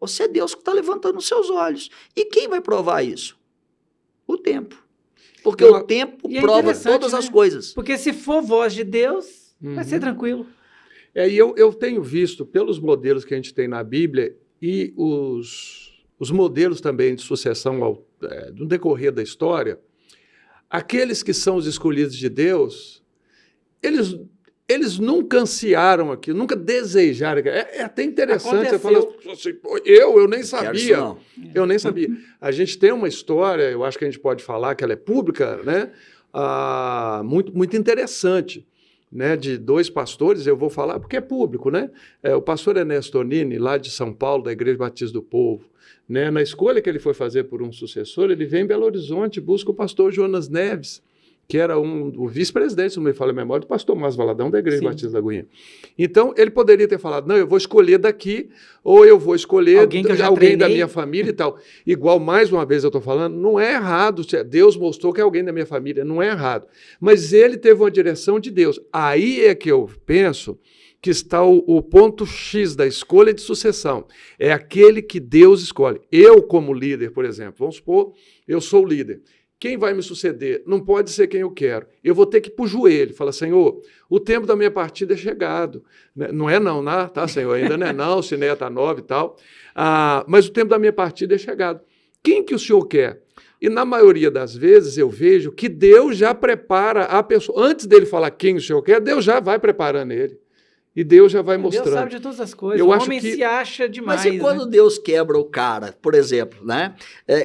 ou se é Deus que está levantando os seus olhos. E quem vai provar isso? O tempo. Porque o tempo prova todas as coisas. Porque se for voz de Deus, vai ser tranquilo. E eu tenho visto, pelos modelos que a gente tem na Bíblia e os modelos também de sucessão no decorrer da história, aqueles que são os escolhidos de Deus, eles nunca ansiaram aquilo, nunca desejaram. É até interessante. Você fala assim: eu nem sabia. Eu nem sabia. A gente tem uma história, eu acho que a gente pode falar que ela é pública, né? Muito, muito interessante, né? De 2 pastores, eu vou falar porque é público, né? O pastor Ernesto Tonini, lá de São Paulo, da Igreja Batista do Povo, né? Na escolha que ele foi fazer por um sucessor, ele vem em Belo Horizonte e busca o pastor Jonas Neves, que era o vice-presidente, se não me falha a memória, do pastor Márcio Valadão, da Igreja Batista da Lagoinha. Então, ele poderia ter falado: não, eu vou escolher daqui, ou eu vou escolher alguém da minha família e tal. Igual, mais uma vez eu estou falando, não é errado, Deus mostrou que é alguém da minha família, não é errado. Mas ele teve uma direção de Deus. Aí é que eu penso que está o ponto X da escolha de sucessão. É aquele que Deus escolhe. Eu, como líder, por exemplo, vamos supor, eu sou o líder. Quem vai me suceder? Não pode ser quem eu quero. Eu vou ter que ir para o joelho. Falar: Senhor, o tempo da minha partida é chegado. Não é não, né? Tá, Senhor? Ainda não é não, se nem está 9 e tal. Mas o tempo da minha partida é chegado. Quem que o Senhor quer? E na maioria das vezes eu vejo que Deus já prepara a pessoa. Antes dele falar quem o Senhor quer, Deus já vai preparando ele. E Deus já vai mostrando. Deus sabe de todas as coisas. O homem se acha demais. Mas e quando Deus quebra o cara, por exemplo, né?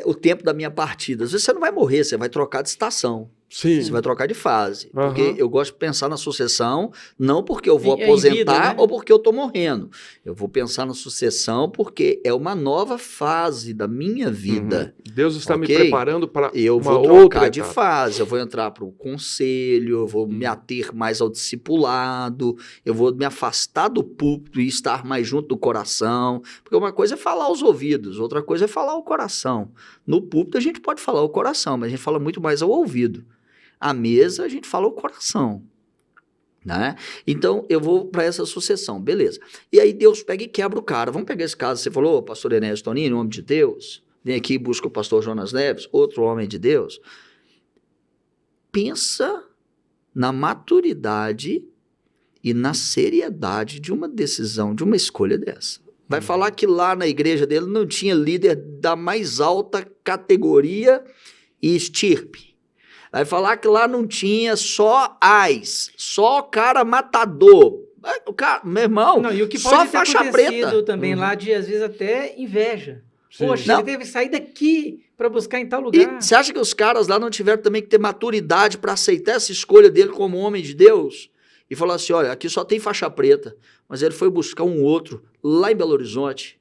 O tempo da minha partida? Às vezes você não vai morrer, você vai trocar de estação. Sim. Você vai trocar de fase. Aham. Porque eu gosto de pensar na sucessão, não porque eu vou Em aposentar vida, né? ou porque eu estou morrendo. Eu vou pensar na sucessão porque é uma nova fase da minha vida. Deus está me Ok? preparando para Eu uma vou outra trocar de etapa. fase, eu vou entrar para o conselho, eu vou me ater mais ao discipulado, eu vou me afastar do púlpito e estar mais junto do coração, porque uma coisa é falar aos ouvidos, outra coisa é falar ao coração. No púlpito a gente pode falar ao coração, mas a gente fala muito mais ao ouvido. À mesa a gente fala ao coração. Né? Então eu vou para essa sucessão, beleza. E aí Deus pega e quebra o cara. Vamos pegar esse caso, você falou, pastor Enéas Tonini, homem de Deus, vem aqui e busca o pastor Jonas Neves, outro homem de Deus. Pensa na maturidade e na seriedade de uma decisão, de uma escolha dessa. Vai falar que lá na igreja dele não tinha líder da mais alta categoria e estirpe. Vai falar que lá não tinha só só cara matador. O cara, meu irmão, Não, e o que só pode ter faixa acontecido preta. também lá de, às vezes, até inveja. Sim. Poxa, Não. ele teve que sair daqui para buscar em tal E lugar. você acha que os caras lá não tiveram também que ter maturidade para aceitar essa escolha dele como homem de Deus? E falar assim, olha, aqui só tem faixa preta, mas ele foi buscar um outro lá em Belo Horizonte.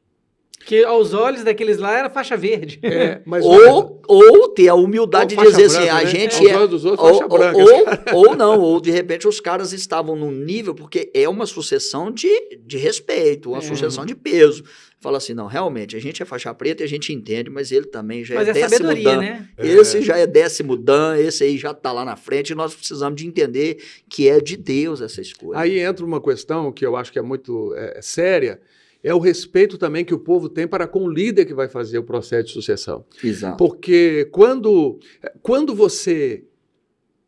Que aos olhos daqueles lá era faixa verde. É, mas Ou ter a humildade de Ou dizer faixa assim, branca, a né? gente Aos olhos dos outros, ou, faixa branca. ou não, ou de repente os caras estavam num nível, porque é uma sucessão de respeito, uma sucessão de peso. Fala assim, não, realmente, a gente é faixa preta e a gente entende, mas ele também já Mas é é décimo sabedoria, dan. né? Esse já é décimo dan, esse aí já está lá na frente, e nós precisamos de entender que é de Deus essa escolha. Aí entra uma questão que eu acho que é muito séria, é o respeito também que o povo tem para com o líder que vai fazer o processo de sucessão. Exato. Porque quando você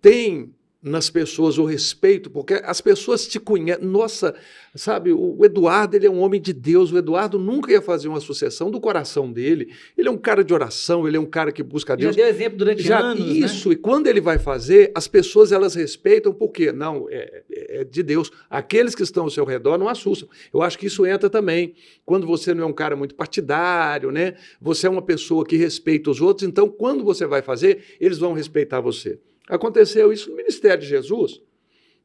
tem nas pessoas o respeito, porque as pessoas te conhecem, nossa, sabe, o Eduardo, ele é um homem de Deus, o Eduardo nunca ia fazer uma sucessão do coração dele, ele é um cara de oração, ele é um cara que busca Deus. Já deu exemplo durante anos, Isso, né? e quando ele vai fazer, as pessoas, elas respeitam, por quê? Não, é de Deus. Aqueles que estão ao seu redor não assustam. Eu acho que isso entra também, quando você não é um cara muito partidário, né? Você é uma pessoa que respeita os outros, então quando você vai fazer, eles vão respeitar você. Aconteceu isso no ministério de Jesus.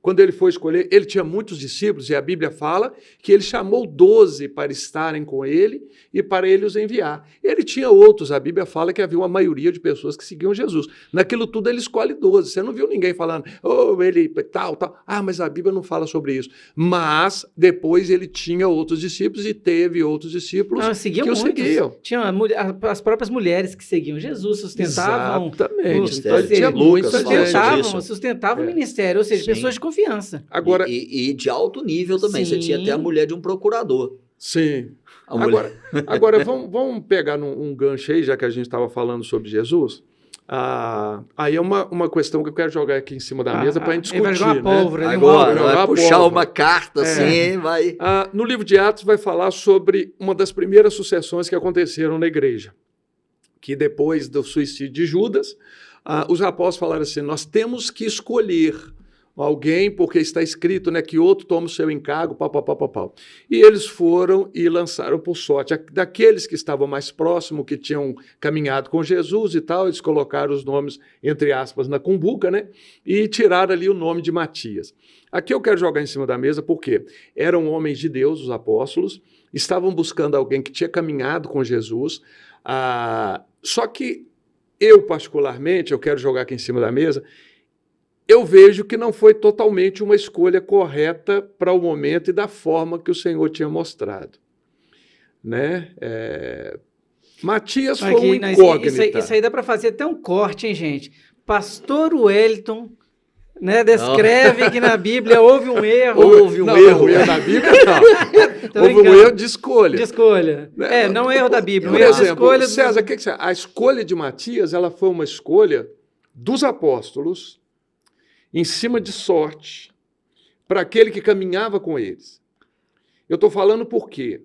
Quando ele foi escolher, ele tinha muitos discípulos, e a Bíblia fala que ele chamou 12 para estarem com ele e para ele os enviar. Ele tinha outros, a Bíblia fala que havia uma maioria de pessoas que seguiam Jesus. Naquilo tudo ele escolhe 12. Você não viu ninguém falando, ele tal. Ah, mas a Bíblia não fala sobre isso. Mas depois ele tinha outros discípulos e teve outros discípulos que o seguiam. Tinha as próprias mulheres que seguiam Jesus, sustentavam. Exatamente. Então, Ele tinha Lucas muita fala gente. disso. Sustentavam o ministério, ou seja, Sim. pessoas de confiança. Agora, E de alto nível também. Você tinha até a mulher de um procurador. sim. A mulher... Agora vamos pegar um gancho aí, já que a gente estava falando sobre Jesus. Aí é uma questão que eu quero jogar aqui em cima da mesa para a gente Ele vai discutir. jogar pólvora, né? Agora, Jogar vai puxar pólvora. uma carta assim, vai... No livro de Atos vai falar sobre uma das primeiras sucessões que aconteceram na igreja, que depois do suicídio de Judas, os apóstolos falaram assim, nós temos que escolher alguém, porque está escrito, né, que outro toma o seu encargo, pau. E eles foram e lançaram por sorte. Daqueles que estavam mais próximos, que tinham caminhado com Jesus e tal, eles colocaram os nomes, entre aspas, na cumbuca, né, e tiraram ali o nome de Matias. Aqui eu quero jogar em cima da mesa, porque eram homens de Deus, os apóstolos, estavam buscando alguém que tinha caminhado com Jesus, só que eu, particularmente, eu quero jogar aqui em cima da mesa, eu vejo que não foi totalmente uma escolha correta para o momento e da forma que o Senhor tinha mostrado. Né? Matias foi uma incógnita. Isso aí dá para fazer até um corte, hein, gente? Pastor Wellington, né, descreve que na Bíblia houve um erro. Houve um erro. Na Bíblia não. Houve um erro de escolha. De escolha. Não erro da Bíblia. Por exemplo, César, o que você acha? A escolha de Matias, ela foi uma escolha dos apóstolos em cima de sorte, para aquele que caminhava com eles. Eu estou falando por quê?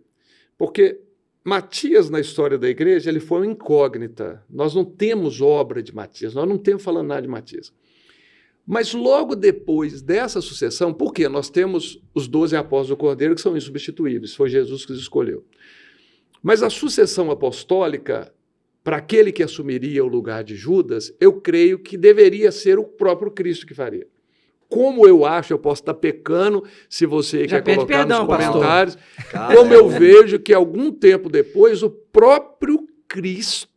Porque Matias, na história da igreja, ele foi uma incógnita. Nós não temos obra de Matias, nós não temos falando nada de Matias. Mas logo depois dessa sucessão, por quê? Nós temos os 12 apóstolos do Cordeiro, que são insubstituíveis, foi Jesus que os escolheu. Mas a sucessão apostólica, para aquele que assumiria o lugar de Judas, eu creio que deveria ser o próprio Cristo que faria. Como eu acho, eu posso estar pecando, se você Já quer pede colocar perdão, nos comentários, Cara, como eu vejo que algum tempo depois o próprio Cristo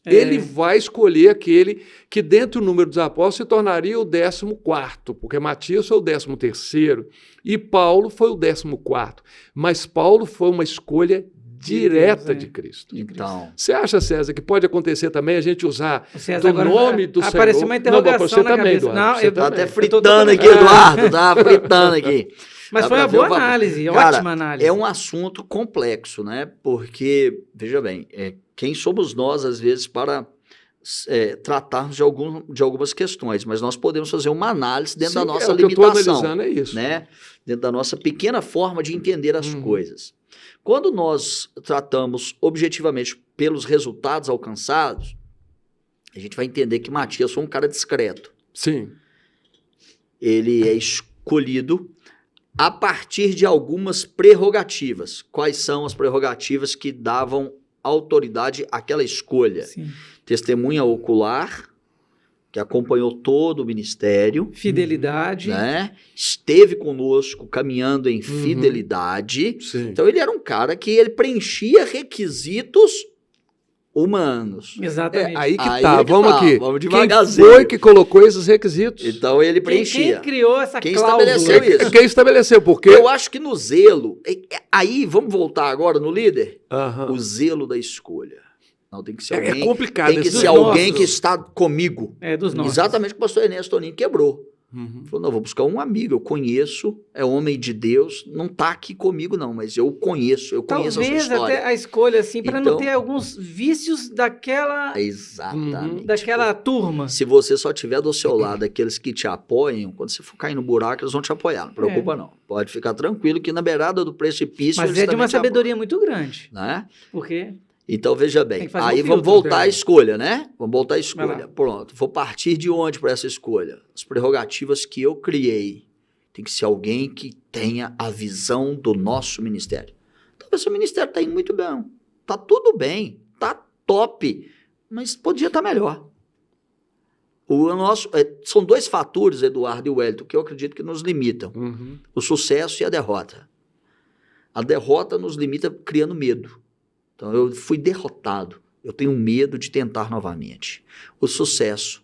ele vai escolher aquele que, dentre o número dos apóstolos, se tornaria o 14º, porque Matias foi o 13º e Paulo foi o 14º. Mas Paulo foi uma escolha direta de Cristo. Então, Você acha, César, que pode acontecer também a gente usar César, do agora nome do Senhor? apareceu uma interrogação você na também, cabeça. Eduardo. Não, Você eu tá também. até tô fritando aqui, tocando- Eduardo, tá fritando aqui. Mas Dá foi pra uma ver boa o análise, Cara, ótima análise. É um assunto complexo, né? Porque, veja bem, quem somos nós, às vezes, para tratarmos de algumas questões, mas nós podemos fazer uma análise dentro da nossa o que eu estou limitação, analisando é isso. né? Dentro da nossa pequena forma de entender as coisas. Quando nós tratamos objetivamente pelos resultados alcançados, a gente vai entender que Matias foi um cara discreto. Sim. Ele é escolhido a partir de algumas prerrogativas. Quais são as prerrogativas que davam autoridade àquela escolha? Sim. Testemunha ocular, que acompanhou todo o ministério, Fidelidade. né? Esteve conosco caminhando em fidelidade. Sim. Então ele era um cara que ele preenchia requisitos humanos. Exatamente. Aí que Aí tá, é que vamos tá, aqui. vamos Quem devagarzinho. foi que colocou esses requisitos? Então ele Quem preenchia. criou essa Quem cláusula? estabeleceu isso? Quem estabeleceu? Porque... Eu acho que no zelo, aí vamos voltar agora no líder, Aham. o zelo da escolha. Não, tem que ser É alguém, complicado. tem que esse ser negócio. alguém que está comigo. É dos nossos. Exatamente o que o pastor Ernesto Toninho quebrou. Uhum. Falou, não, vou buscar um amigo, eu conheço, é homem de Deus, não está aqui comigo não, mas eu conheço a sua Talvez história. até a escolha, assim, para não Então- ter alguns vícios daquela Exatamente. daquela turma. Se você só tiver do seu lado aqueles que te apoiam, quando você for cair no buraco, eles vão te apoiar, não preocupa não. Pode ficar tranquilo que na beirada do precipício Mas eles é de também uma te apoiam, sabedoria muito grande. né? Porque Então, veja Tem bem, que fazer aí um vamos filtro, voltar à né? escolha, né? Vamos voltar à Vai escolha. lá. Pronto, vou partir de onde para essa escolha? As prerrogativas que eu criei. Tem que ser alguém que tenha a visão do nosso ministério. Talvez o ministério está indo muito bem, tá tudo bem, tá top, mas podia estar melhor. São dois fatores, Eduardo e Wellington, que eu acredito que nos limitam. Uhum. O sucesso e a derrota. A derrota nos limita criando medo. Então, eu fui derrotado. Eu tenho medo de tentar novamente. O sucesso,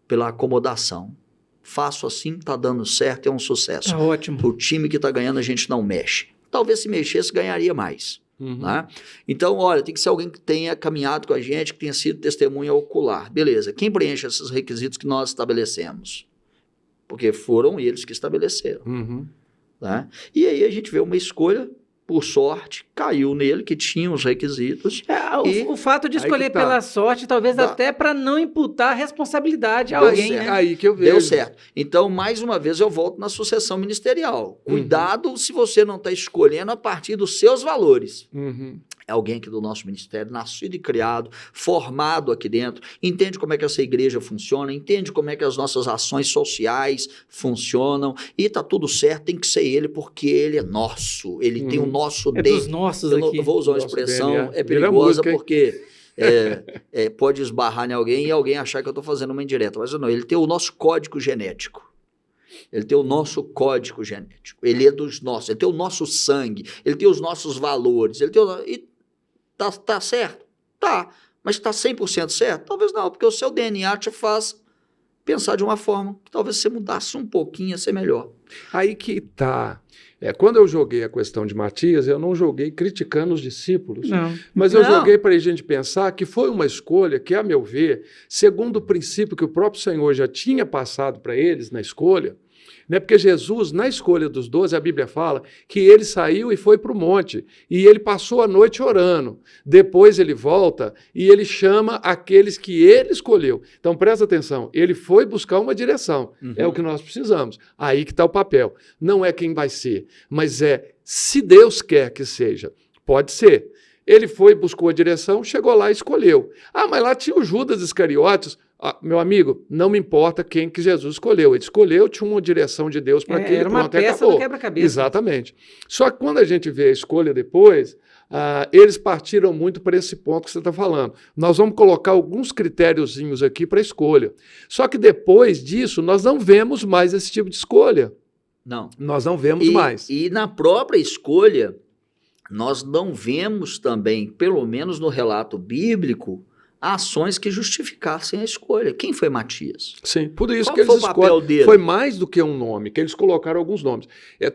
pela acomodação. Faço assim, tá dando certo, é um sucesso. tá ótimo. O time que tá ganhando, a gente não mexe. Talvez se mexesse, ganharia mais. Uhum. Né? Então, olha, tem que ser alguém que tenha caminhado com a gente, que tenha sido testemunha ocular. Beleza, quem preenche esses requisitos que nós estabelecemos? Porque foram eles que estabeleceram. Uhum. Né? E aí a gente vê uma escolha, por sorte, caiu nele, que tinha os requisitos. O fato de aí escolher que tá. pela sorte, talvez Dá. até para não imputar responsabilidade a Deu alguém, certo. né? Aí que eu vejo. Deu certo. Então, mais uma vez, eu volto na sucessão ministerial. Cuidado se você não está escolhendo a partir dos seus valores. Uhum. É alguém aqui do nosso ministério, nascido e criado, formado aqui dentro, entende como é que essa igreja funciona, entende como é que as nossas ações sociais funcionam, e tá tudo certo, tem que ser ele, porque ele é nosso, ele tem o nosso É dos nossos Eu não- aqui. eu vou usar uma Nosso expressão, DNA. é Vira perigosa música, hein? porque pode esbarrar em alguém e alguém achar que eu estou fazendo uma indireta, mas não, ele tem o nosso código genético. Ele tem o nosso código genético. Ele é dos nossos. Ele tem o nosso sangue. Ele tem os nossos valores. Ele tem e tá certo? Tá. Mas está 100% certo? Talvez não, porque o seu DNA te faz pensar de uma forma que talvez você mudasse um pouquinho ia ser melhor. Aí que tá. Quando eu joguei a questão de Matias, eu não joguei criticando os discípulos, Não. mas eu Não. joguei para a gente pensar que foi uma escolha que, a meu ver, segundo o princípio que o próprio Senhor já tinha passado para eles na escolha, né? Porque Jesus, na escolha dos 12, a Bíblia fala que ele saiu e foi para o monte, e ele passou a noite orando. Depois ele volta e ele chama aqueles que ele escolheu. Então presta atenção, ele foi buscar uma direção, é o que nós precisamos. Aí que está o papel. Não é quem vai ser, mas é se Deus quer que seja. Pode ser. Ele foi, buscou a direção, chegou lá e escolheu. Ah, mas lá tinha o Judas Iscariotes. Meu amigo, não me importa quem que Jesus escolheu. Ele escolheu, tinha uma direção de Deus para aquilo. Era uma peça do quebra-cabeça. Exatamente. Só que quando a gente vê a escolha depois, eles partiram muito para esse ponto que você está falando. Nós vamos colocar alguns critériozinhos aqui para a escolha. Só que depois disso, nós não vemos mais esse tipo de escolha. Não. Nós não vemos mais. E na própria escolha, nós não vemos também, pelo menos no relato bíblico, ações que justificassem a escolha. Quem foi Matias? Sim, por isso Qual que eles foi o papel escolhem. dele? Foi mais do que um nome, que eles colocaram alguns nomes.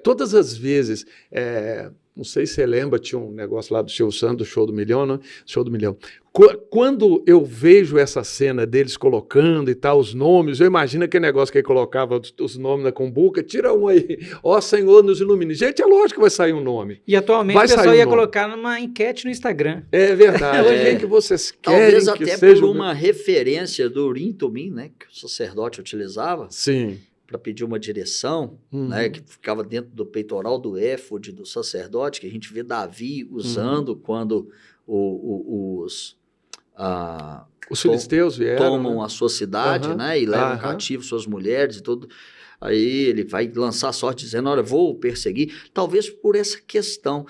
Todas as vezes, não sei se você lembra, tinha um negócio lá do Silvio Santos, do Show do Milhão, né? Show do Milhão. Quando eu vejo essa cena deles colocando e tal, os nomes, eu imagino aquele negócio que ele colocava os nomes na cumbuca, tira um aí, ó Senhor, nos ilumine. Gente, é lógico que vai sair um nome. E atualmente o pessoal ia colocar numa enquete no Instagram. É verdade. Quem que vocês querem Talvez que até seja por uma referência do Urim Tumim, né, que o sacerdote utilizava. Sim. Para pedir uma direção, né, que ficava dentro do peitoral do éfode do sacerdote, que a gente vê Davi usando quando os filisteus vieram, tomam a sua cidade, né, e levam cativo suas mulheres e tudo. Aí ele vai lançar sorte dizendo, olha, vou perseguir. Talvez por essa questão.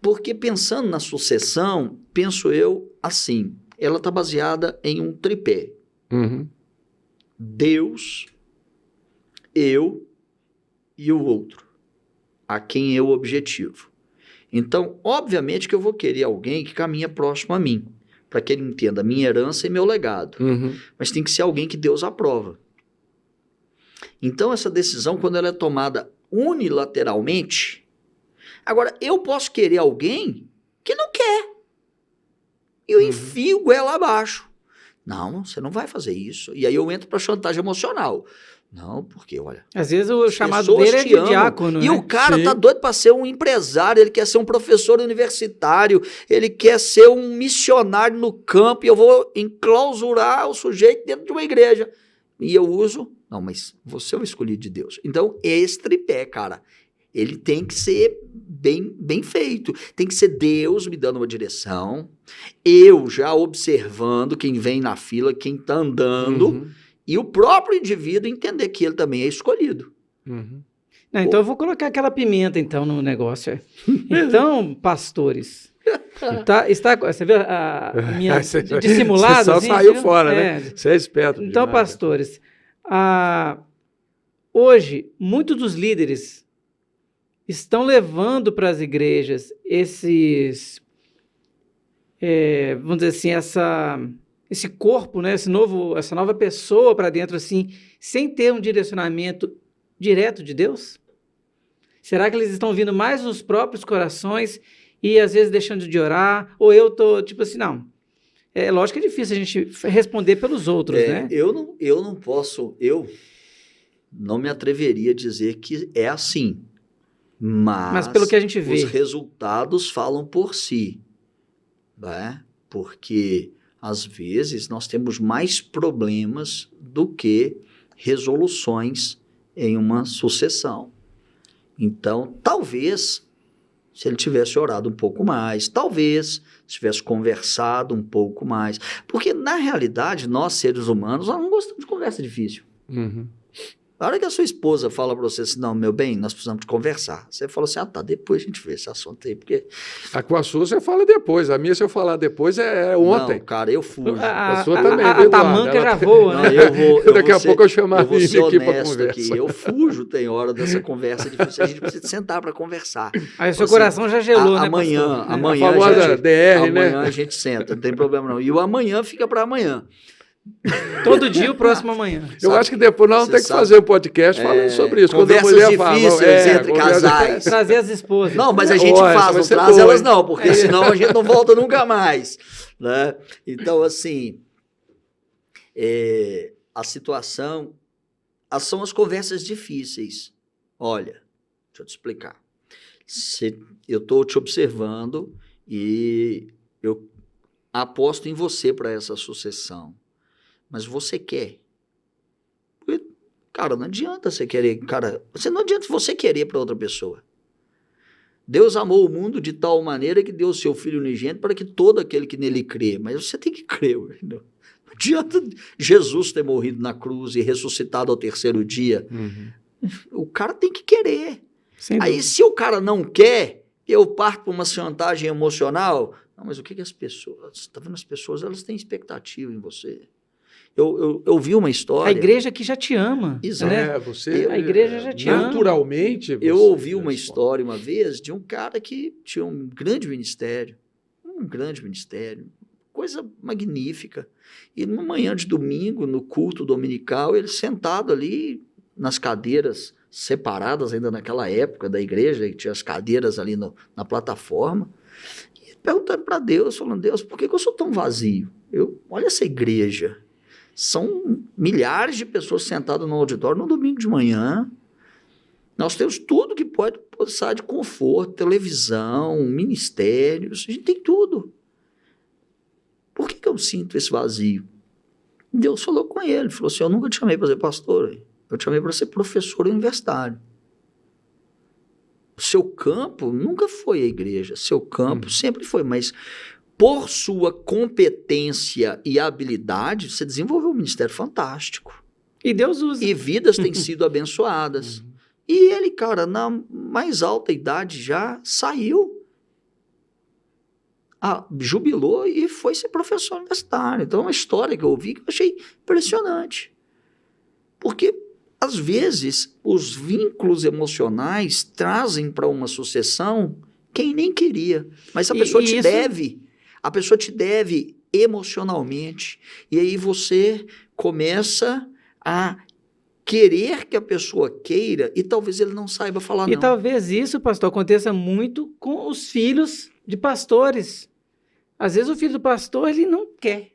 Porque pensando na sucessão, penso eu assim, ela está baseada em um tripé. Deus, eu e o outro, a quem eu objetivo. Então, obviamente que eu vou querer alguém que caminha próximo a mim, para que ele entenda a minha herança e meu legado. Mas tem que ser alguém que Deus aprova. Então, essa decisão, quando ela é tomada unilateralmente... Agora, eu posso querer alguém que não quer. Eu enfio goela abaixo. Não, você não vai fazer isso. E aí eu entro para chantagem emocional. Não, porque, olha... Às vezes o chamado dele é de diácono, E né? o cara tá doido para ser um empresário, ele quer ser um professor universitário, ele quer ser um missionário no campo, e eu vou enclausurar o sujeito dentro de uma igreja. E eu uso... Não, mas você é o escolhido de Deus. Então, esse tripé, cara, ele tem que ser bem feito. Tem que ser Deus me dando uma direção, eu já observando quem vem na fila, quem tá andando... E o próprio indivíduo entender que ele também é escolhido. Não, então eu vou colocar aquela pimenta então no negócio. Então, pastores, você viu a minha dissimulado? Você só assim, saiu viu? fora, né? Você é esperto. Então, demais. pastores, hoje, muitos dos líderes estão levando para as igrejas esses, vamos dizer assim, esse corpo, né, essa nova pessoa para dentro, assim, sem ter um direcionamento direto de Deus? Será que eles estão vindo mais nos próprios corações e às vezes deixando de orar? Ou eu tô tipo assim, não. É lógico que é difícil a gente responder pelos outros, né? Eu não me atreveria a dizer que é assim. Mas pelo que a gente vê, os resultados falam por si, né? Porque às vezes nós temos mais problemas do que resoluções em uma sucessão. Então, talvez, se ele tivesse orado um pouco mais, talvez tivesse conversado um pouco mais. Porque, na realidade, nós, seres humanos, nós não gostamos de conversa difícil. A hora que a sua esposa fala para você assim, não, meu bem, nós precisamos de conversar. Você fala assim, tá, depois a gente vê esse assunto aí, porque... Com a sua você fala depois, a minha se eu falar depois é ontem. Não, cara, eu fujo. A sua também. A tamanca já voa, né? Daqui a pouco eu chamo a Vini aqui para conversa. Aqui. Eu fujo, tem hora dessa conversa difícil, a gente precisa sentar para conversar. Aí seu coração já gelou, né, amanhã, pastor? Amanhã a famosa DR, né? Amanhã a gente senta, não tem problema não. E o amanhã fica para amanhã. Todo dia o próximo amanhã. Eu acho que depois nós vamos ter que fazer um podcast falando sobre isso. Conversas quando a mulher difíceis entre casais. Trazer as esposas. Não, mas a gente faz, não traz elas não, porque senão a gente não volta nunca mais. Né? Então, assim, a situação, são as conversas difíceis. Olha, deixa eu te explicar. Eu estou te observando e eu aposto em você para essa sucessão. Mas você quer. Cara, não adianta você querer. Cara, não adianta você querer para outra pessoa. Deus amou o mundo de tal maneira que deu o seu Filho unigênito para que todo aquele que nele crê. Mas você tem que crer. Entendeu? Não adianta Jesus ter morrido na cruz e ressuscitado ao terceiro dia. O cara tem que querer. Sem Aí, dúvida. se o cara não quer, eu parto para uma chantagem emocional. Não, mas o que as pessoas... Está vendo? As pessoas, elas têm expectativa em você. Eu vi uma história... A igreja que já te ama. Exato. Né? Você, A igreja já te ama. naturalmente... Eu você ouvi uma responde. história uma vez de um cara que tinha um grande ministério, coisa magnífica. E numa manhã de domingo, no culto dominical, ele sentado ali nas cadeiras separadas ainda naquela época da igreja, que tinha as cadeiras ali na plataforma, e perguntando para Deus, falando, Deus, por que eu sou tão vazio? Olha essa igreja, são milhares de pessoas sentadas no auditório no domingo de manhã, nós temos tudo que pode passar de conforto, televisão, ministérios, a gente tem tudo. Por que eu sinto esse vazio? Deus falou com ele, falou assim, eu nunca te chamei para ser pastor, eu te chamei para ser professor universitário. O seu campo nunca foi a igreja, seu campo sempre foi, mas por sua competência e habilidade, você desenvolveu um ministério fantástico. E Deus usa. E vidas têm sido abençoadas. E ele, cara, na mais alta idade já saiu, jubilou e foi ser professor universitário. Então, é uma história que eu ouvi que eu achei impressionante. Porque, às vezes, os vínculos emocionais trazem para uma sucessão quem nem queria. Mas a pessoa te deve. A pessoa te deve emocionalmente. E aí você começa a querer que a pessoa queira e talvez ele não saiba falar não. E talvez isso, pastor, aconteça muito com os filhos de pastores. Às vezes o filho do pastor, ele não quer.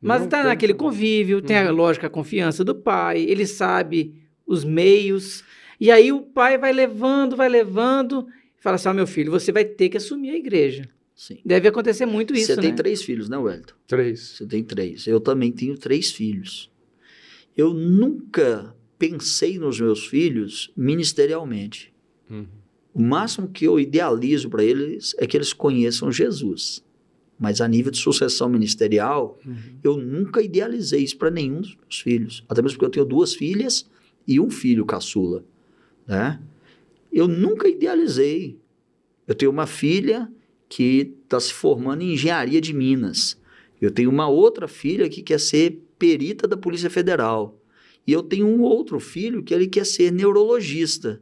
Mas está naquele convívio, tem a lógica, a confiança do pai, ele sabe os meios, e aí o pai vai levando, e fala assim, meu filho, você vai ter que assumir a igreja. Sim. Deve acontecer muito isso, Você né? tem 3 filhos, né, Wellington? 3. Você tem 3. Eu também tenho 3 filhos. Eu nunca pensei nos meus filhos ministerialmente. O máximo que eu idealizo para eles é que eles conheçam Jesus. Mas a nível de sucessão ministerial, eu nunca idealizei isso para nenhum dos meus filhos. Até mesmo porque eu tenho 2 filhas e um filho caçula. Né? Eu nunca idealizei. Eu tenho uma filha que está se formando em engenharia de Minas. Eu tenho uma outra filha que quer ser perita da Polícia Federal. E eu tenho um outro filho que ele quer ser neurologista.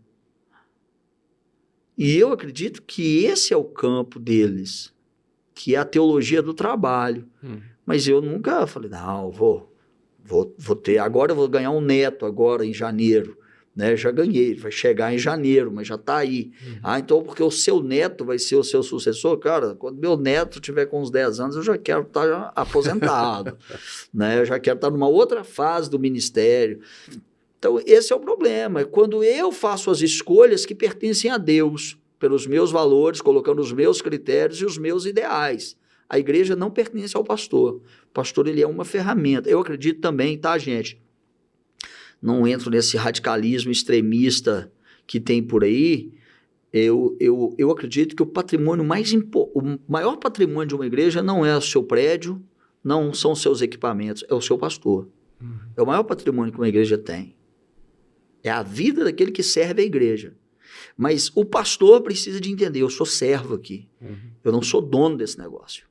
E eu acredito que esse é o campo deles, que é a teologia do trabalho. Mas eu nunca falei, não, vou ter, agora eu vou ganhar um neto agora em janeiro. Né? Já ganhei, vai chegar em janeiro, mas já está aí. Então, porque o seu neto vai ser o seu sucessor, cara, quando meu neto tiver com uns 10 anos, eu já quero estar aposentado, né? Eu já quero estar numa outra fase do ministério. Então, esse é o problema, é quando eu faço as escolhas que pertencem a Deus, pelos meus valores, colocando os meus critérios e os meus ideais. A igreja não pertence ao pastor. O pastor, ele é uma ferramenta. Eu acredito também, tá, gente? Não entro nesse radicalismo extremista que tem por aí, eu acredito que o patrimônio o maior patrimônio de uma igreja não é o seu prédio, não são os seus equipamentos, é o seu pastor. É o maior patrimônio que uma igreja tem. É a vida daquele que serve a igreja. Mas o pastor precisa de entender, eu sou servo aqui, eu não sou dono desse negócio.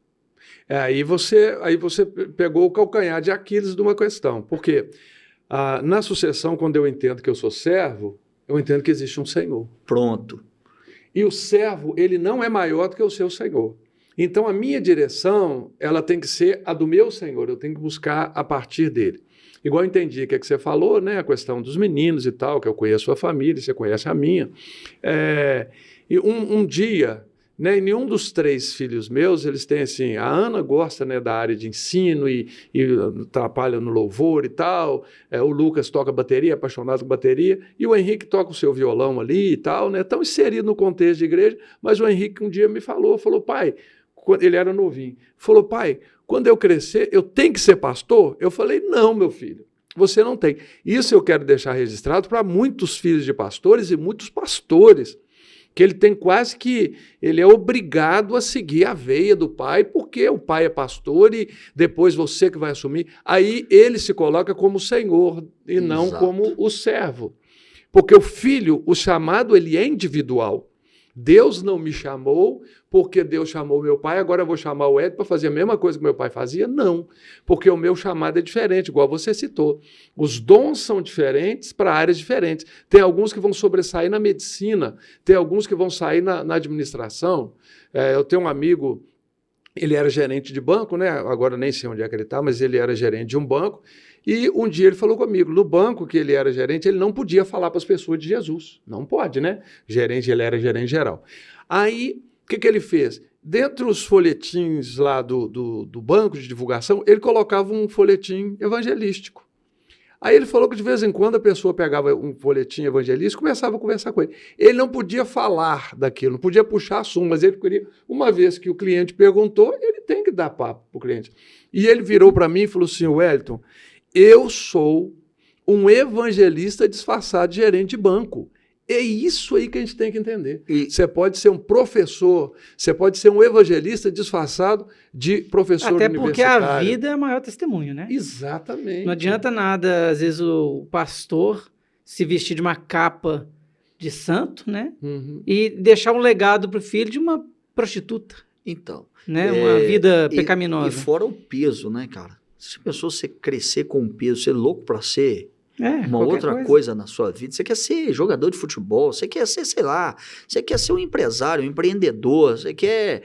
Aí você pegou o calcanhar de Aquiles de uma questão, porque... na sucessão, quando eu entendo que eu sou servo, eu entendo que existe um Senhor. Pronto. E o servo, ele não é maior do que o seu Senhor. Então, a minha direção, ela tem que ser a do meu Senhor, eu tenho que buscar a partir dele. Igual eu entendi o que você falou, né, a questão dos meninos e tal, que eu conheço a família, você conhece a minha. E um dia... Né, nenhum dos 3 filhos meus, eles têm assim, a Ana gosta, né, da área de ensino e trabalha no louvor e tal, o Lucas toca bateria, apaixonado por bateria, e o Henrique toca o seu violão ali e tal, né, tão inserido no contexto de igreja, mas o Henrique um dia me falou, pai, ele era novinho, falou, pai, quando eu crescer, eu tenho que ser pastor? Eu falei, não, meu filho, você não tem. Isso eu quero deixar registrado para muitos filhos de pastores e muitos pastores, que ele tem quase que, ele é obrigado a seguir a veia do pai, porque o pai é pastor e depois você que vai assumir. Aí ele se coloca como senhor e não como o servo. Porque o filho, o chamado, ele é individual. Deus não me chamou porque Deus chamou meu pai, agora eu vou chamar o Ed para fazer a mesma coisa que meu pai fazia? Não, porque o meu chamado é diferente, igual você citou. Os dons são diferentes para áreas diferentes. Tem alguns que vão sobressair na medicina, tem alguns que vão sair na administração. Eu tenho um amigo, ele era gerente de banco, né? Agora nem sei onde é que ele está, mas ele era gerente de um banco. E um dia ele falou comigo, no banco que ele era gerente, ele não podia falar para as pessoas de Jesus. Não pode, né? Gerente, ele era gerente geral. Aí, o que ele fez? Dentro dos folhetins lá do banco de divulgação, ele colocava um folhetim evangelístico. Aí ele falou que de vez em quando a pessoa pegava um folhetim evangelístico e começava a conversar com ele. Ele não podia falar daquilo, não podia puxar assunto, mas ele queria, uma vez que o cliente perguntou, ele tem que dar papo para o cliente. E ele virou para mim e falou assim, Wellington, eu sou um evangelista disfarçado de gerente de banco. É isso aí que a gente tem que entender. Você pode ser um professor, você pode ser um evangelista disfarçado de professor universitário. Até porque a vida é o maior testemunho, né? Exatamente. Não adianta nada, às vezes, o pastor se vestir de uma capa de santo, né? Uhum. E deixar um legado para o filho de uma prostituta. Então. Né? Uma vida pecaminosa. E fora o peso, né, cara? Se a pessoa você crescer com um peso, ser louco para ser uma outra coisa na sua vida, você quer ser jogador de futebol, você quer ser, sei lá, você quer ser um empresário, um empreendedor, você quer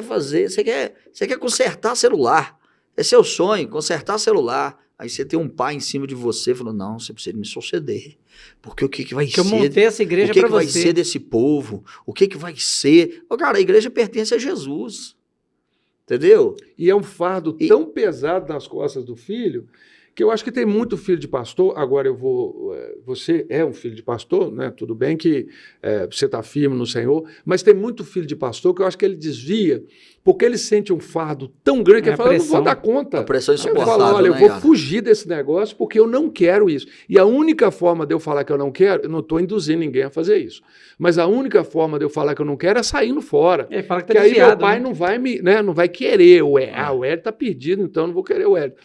fazer, você quer consertar celular. É seu sonho, consertar celular. Aí você tem um pai em cima de você falando, não, você precisa me suceder. Porque o que vai ser? Eu montei essa igreja para você. O que vai ser desse povo? O que vai ser? Cara, a igreja pertence a Jesus. Entendeu? E é um fardo tão pesado nas costas do filho, que eu acho que tem muito filho de pastor. Agora você é um filho de pastor, né? Tudo bem que você está firme no Senhor, mas tem muito filho de pastor que eu acho que ele desvia, porque ele sente um fardo tão grande que ele fala, eu não vou dar conta. A pressão insuportável, ele fala, olha, né, eu vou fugir desse negócio porque eu não quero isso. E a única forma de eu falar que eu não quero, eu não estou induzindo ninguém a fazer isso, mas a única forma de eu falar que eu não quero é saindo fora. Ele fala que tá desviado, aí meu pai não vai querer o Hélio. O Hélio está perdido, então eu não vou querer o Hélio.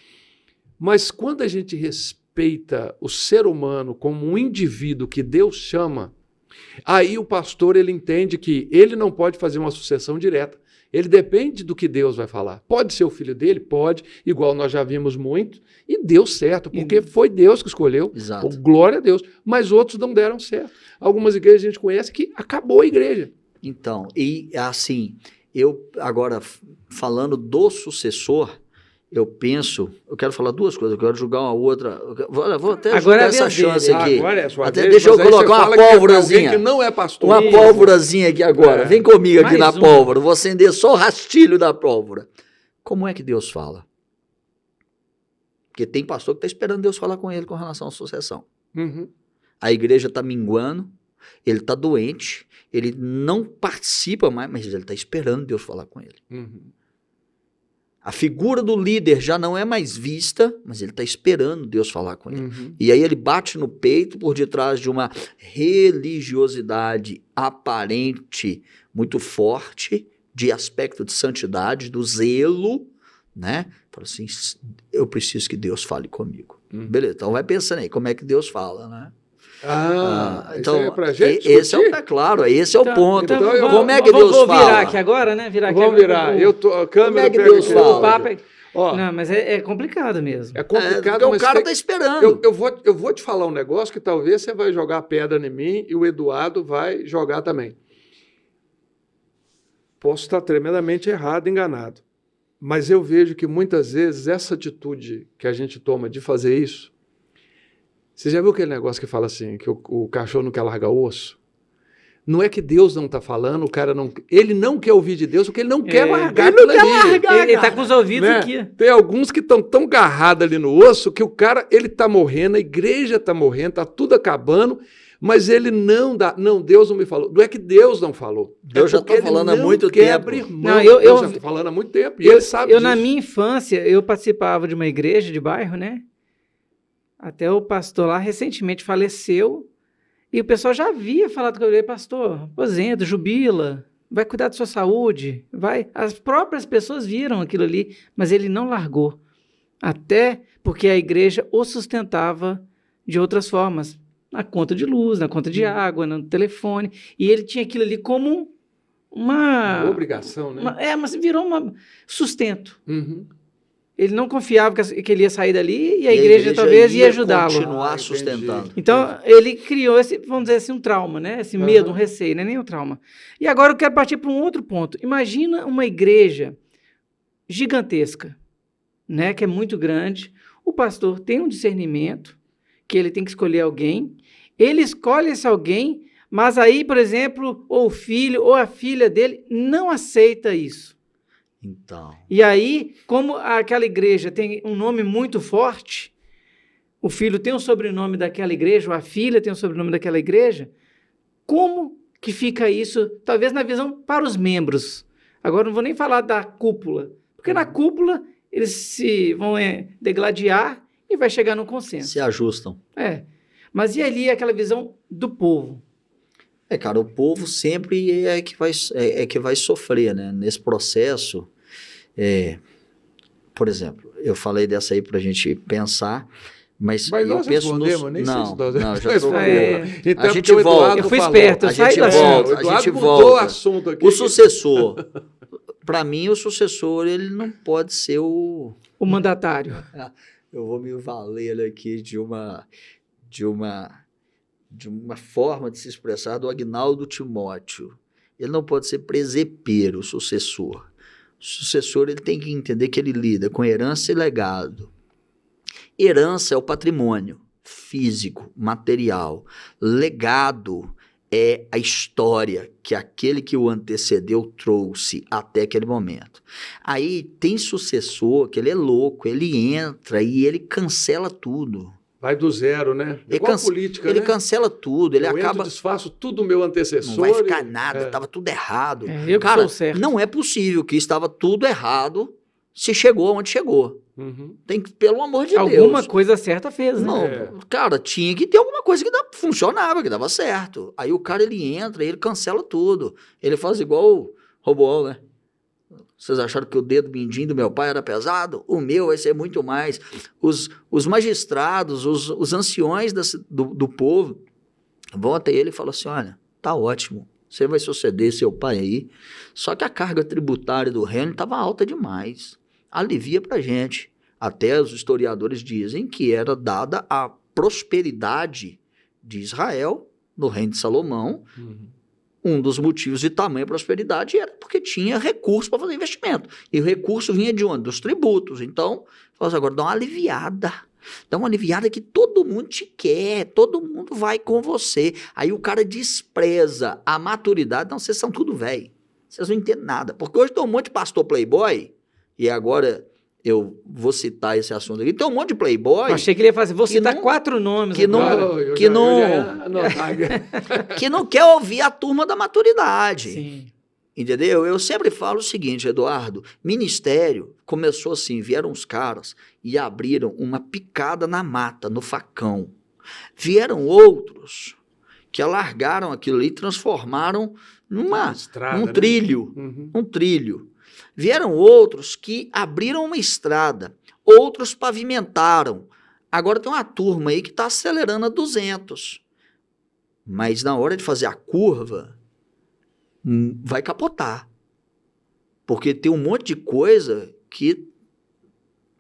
Mas quando a gente respeita o ser humano como um indivíduo que Deus chama, aí o pastor ele entende que ele não pode fazer uma sucessão direta. Ele depende do que Deus vai falar. Pode ser o filho dele? Pode, igual nós já vimos muito, e deu certo, porque foi Deus que escolheu. Exato. Glória a Deus. Mas outros não deram certo. Algumas igrejas a gente conhece que acabou a igreja. Então, e assim, eu agora falando do sucessor, eu quero falar duas coisas, eu quero julgar uma outra, vou até jogar essa chance aqui. Agora é a sua até vez, deixa eu colocar uma pólvorazinha. Que não é pastor. Uma pólvorazinha aqui agora. Vem comigo aqui na pólvora, vou acender só o rastilho da pólvora. Como é que Deus fala? Porque tem pastor que está esperando Deus falar com ele com relação à sucessão. Uhum. A igreja está minguando, ele está doente, ele não participa mais, mas ele está esperando Deus falar com ele. Uhum. A figura do líder já não é mais vista, mas ele está esperando Deus falar com ele. Uhum. E aí ele bate no peito por detrás de uma religiosidade aparente muito forte, de aspecto de santidade, do zelo, né? Fala assim, eu preciso que Deus fale comigo. Beleza, então vai pensando aí, como é que Deus fala, né? Então, é pra gente esse é claro, esse é o ponto. Então, como é que Deus fala? Vou virar aqui agora, né? Vamos virar. A câmera como é que Deus fala? Não, mas é complicado mesmo. É complicado, porque o cara está esperando. Eu vou te falar um negócio que talvez você vai jogar pedra em mim e o Eduardo vai jogar também. Posso estar tremendamente errado, enganado. Mas eu vejo que muitas vezes essa atitude que a gente toma de fazer isso. Você já viu aquele negócio que fala assim, que o cachorro não quer largar o osso? Não é que Deus não está falando, ele não quer ouvir de Deus, porque ele não quer largar aquilo ali. Ele está com os ouvidos aqui. Tem alguns que estão tão agarrados ali no osso que o cara, ele está morrendo, a igreja está morrendo, está tudo acabando, mas ele não dá. Não, Deus não me falou. Não é que Deus não falou. Deus já está falando há muito tempo. Deus já está falando há muito tempo, e ele sabe disso. Na minha infância, eu participava de uma igreja de bairro, né? Até o pastor lá recentemente faleceu. E o pessoal já havia falado com ele, pastor, aposenta, jubila, vai cuidar da sua saúde, vai. As próprias pessoas viram aquilo ali, mas ele não largou. Até porque a igreja o sustentava de outras formas, na conta de luz, na conta de água, no telefone. E ele tinha aquilo ali como uma obrigação, né? Mas virou um sustento. Uhum. Ele não confiava que ele ia sair dali e a igreja talvez ia ajudá-lo. Continuar sustentando. Então, ele criou esse, vamos dizer assim, um trauma, né? Esse medo, um receio, não é nem um trauma. E agora eu quero partir para um outro ponto. Imagina uma igreja gigantesca, né? Que é muito grande. O pastor tem um discernimento, que ele tem que escolher alguém. Ele escolhe esse alguém, mas aí, por exemplo, ou o filho ou a filha dele não aceita isso. Então. E aí, como aquela igreja tem um nome muito forte, o filho tem o sobrenome daquela igreja, ou a filha tem o sobrenome daquela igreja, como que fica isso, talvez na visão para os membros? Agora não vou nem falar da cúpula, porque na cúpula eles se vão degladiar e vai chegar no consenso. Se ajustam. Mas e ali aquela visão do povo? Cara, o povo sempre é que vai sofrer, né? Nesse processo. Por exemplo, eu falei dessa aí para a gente pensar, mas nós penso nem não, já tô... Então, a gente volta. Eu fui esperto, a gente volta. Mudou o assunto aqui. O sucessor, para mim, o sucessor ele não pode ser o mandatário. Eu vou me valer aqui de uma forma de se expressar do Agnaldo Timóteo. Ele não pode ser presepeiro, o sucessor. O sucessor ele tem que entender que ele lida com herança e legado. Herança é o patrimônio físico, material. Legado é a história que aquele que o antecedeu trouxe até aquele momento. Aí tem sucessor que ele é louco, ele entra e ele cancela tudo. Vai do zero, né? Igual política, ele né? cancela tudo, ele acaba... Eu desfaço tudo o meu antecessor. Não vai ficar nada, estava tudo errado. Cara, sou certo. Não é possível que estava tudo errado se chegou onde chegou. Uhum. Tem que, pelo amor de Deus. Alguma coisa certa fez, né? Não, cara, tinha que ter alguma coisa que funcionava, que dava certo. Aí o cara, ele entra e ele cancela tudo. Ele faz igual o Roboão, né? Vocês acharam que o dedo mindinho do meu pai era pesado? O meu vai ser muito mais. Os magistrados, os anciões do povo vão até ele e falam assim, olha, tá ótimo, você vai suceder seu pai aí, só que a carga tributária do reino estava alta demais. Alivia pra gente. Até os historiadores dizem que era dada a prosperidade de Israel no reino de Salomão. Uhum. Um dos motivos de tamanha prosperidade era porque tinha recurso para fazer investimento. E o recurso vinha de onde? Dos tributos. Então, agora dá uma aliviada. Dá uma aliviada que todo mundo te quer, todo mundo vai com você. Aí o cara despreza a maturidade. Não, vocês são tudo velho. Vocês não entendem nada. Porque hoje tem um monte de pastor playboy, e agora eu vou citar esse assunto aqui. Tem um monte de playboy... Eu achei que ele ia fazer, vou citar 4 nomes. Que não quer ouvir a turma da maturidade. Sim. Entendeu? Eu sempre falo o seguinte, Eduardo, ministério começou assim, vieram uns caras e abriram uma picada na mata, no facão. Vieram outros que alargaram aquilo ali e transformaram num trilho, um trilho. Vieram outros que abriram uma estrada, outros pavimentaram. Agora tem uma turma aí que está acelerando a 200. Mas na hora de fazer a curva, vai capotar. Porque tem um monte de coisa que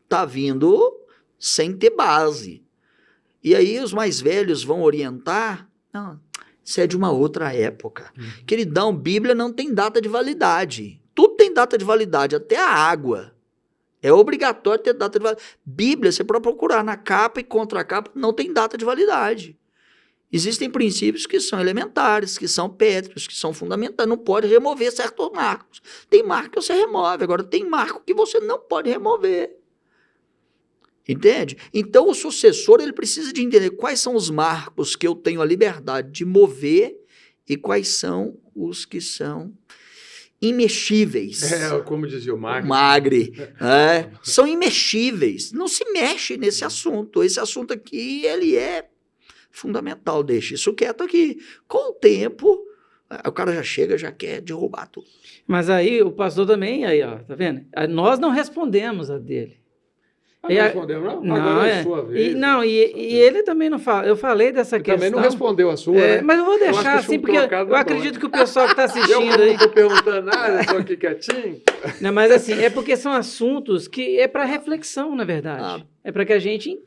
está vindo sem ter base. E aí os mais velhos vão orientar. Não, isso é de uma outra época. Queridão, Bíblia não tem data de validade. Tudo tem data de validade, até a água. É obrigatório ter data de validade. Bíblia, você pode procurar na capa e contra a capa, não tem data de validade. Existem princípios que são elementares, que são pétreos, que são fundamentais. Não pode remover certos marcos. Tem marco que você remove, agora tem marco que você não pode remover. Entende? Então o sucessor ele precisa de entender quais são os marcos que eu tenho a liberdade de mover e quais são os que são imexíveis. Como dizia o Magre. São imexíveis. Não se mexe nesse assunto. Esse assunto aqui, ele é fundamental, deixa isso quieto aqui. Com o tempo, o cara já chega, já quer derrubar tudo. Mas aí o pastor também, aí, ó, tá vendo? Nós não respondemos a dele. Não respondeu, não? Não, Agora é a sua vez. E ele também não fala. Eu falei dessa questão. Também não respondeu a sua, né? Mas eu vou deixar assim, porque eu acredito que o pessoal que está assistindo eu aí... não estou perguntando nada, estou aqui quietinho. Não, mas assim, é porque são assuntos que é para reflexão, na verdade. É para que a gente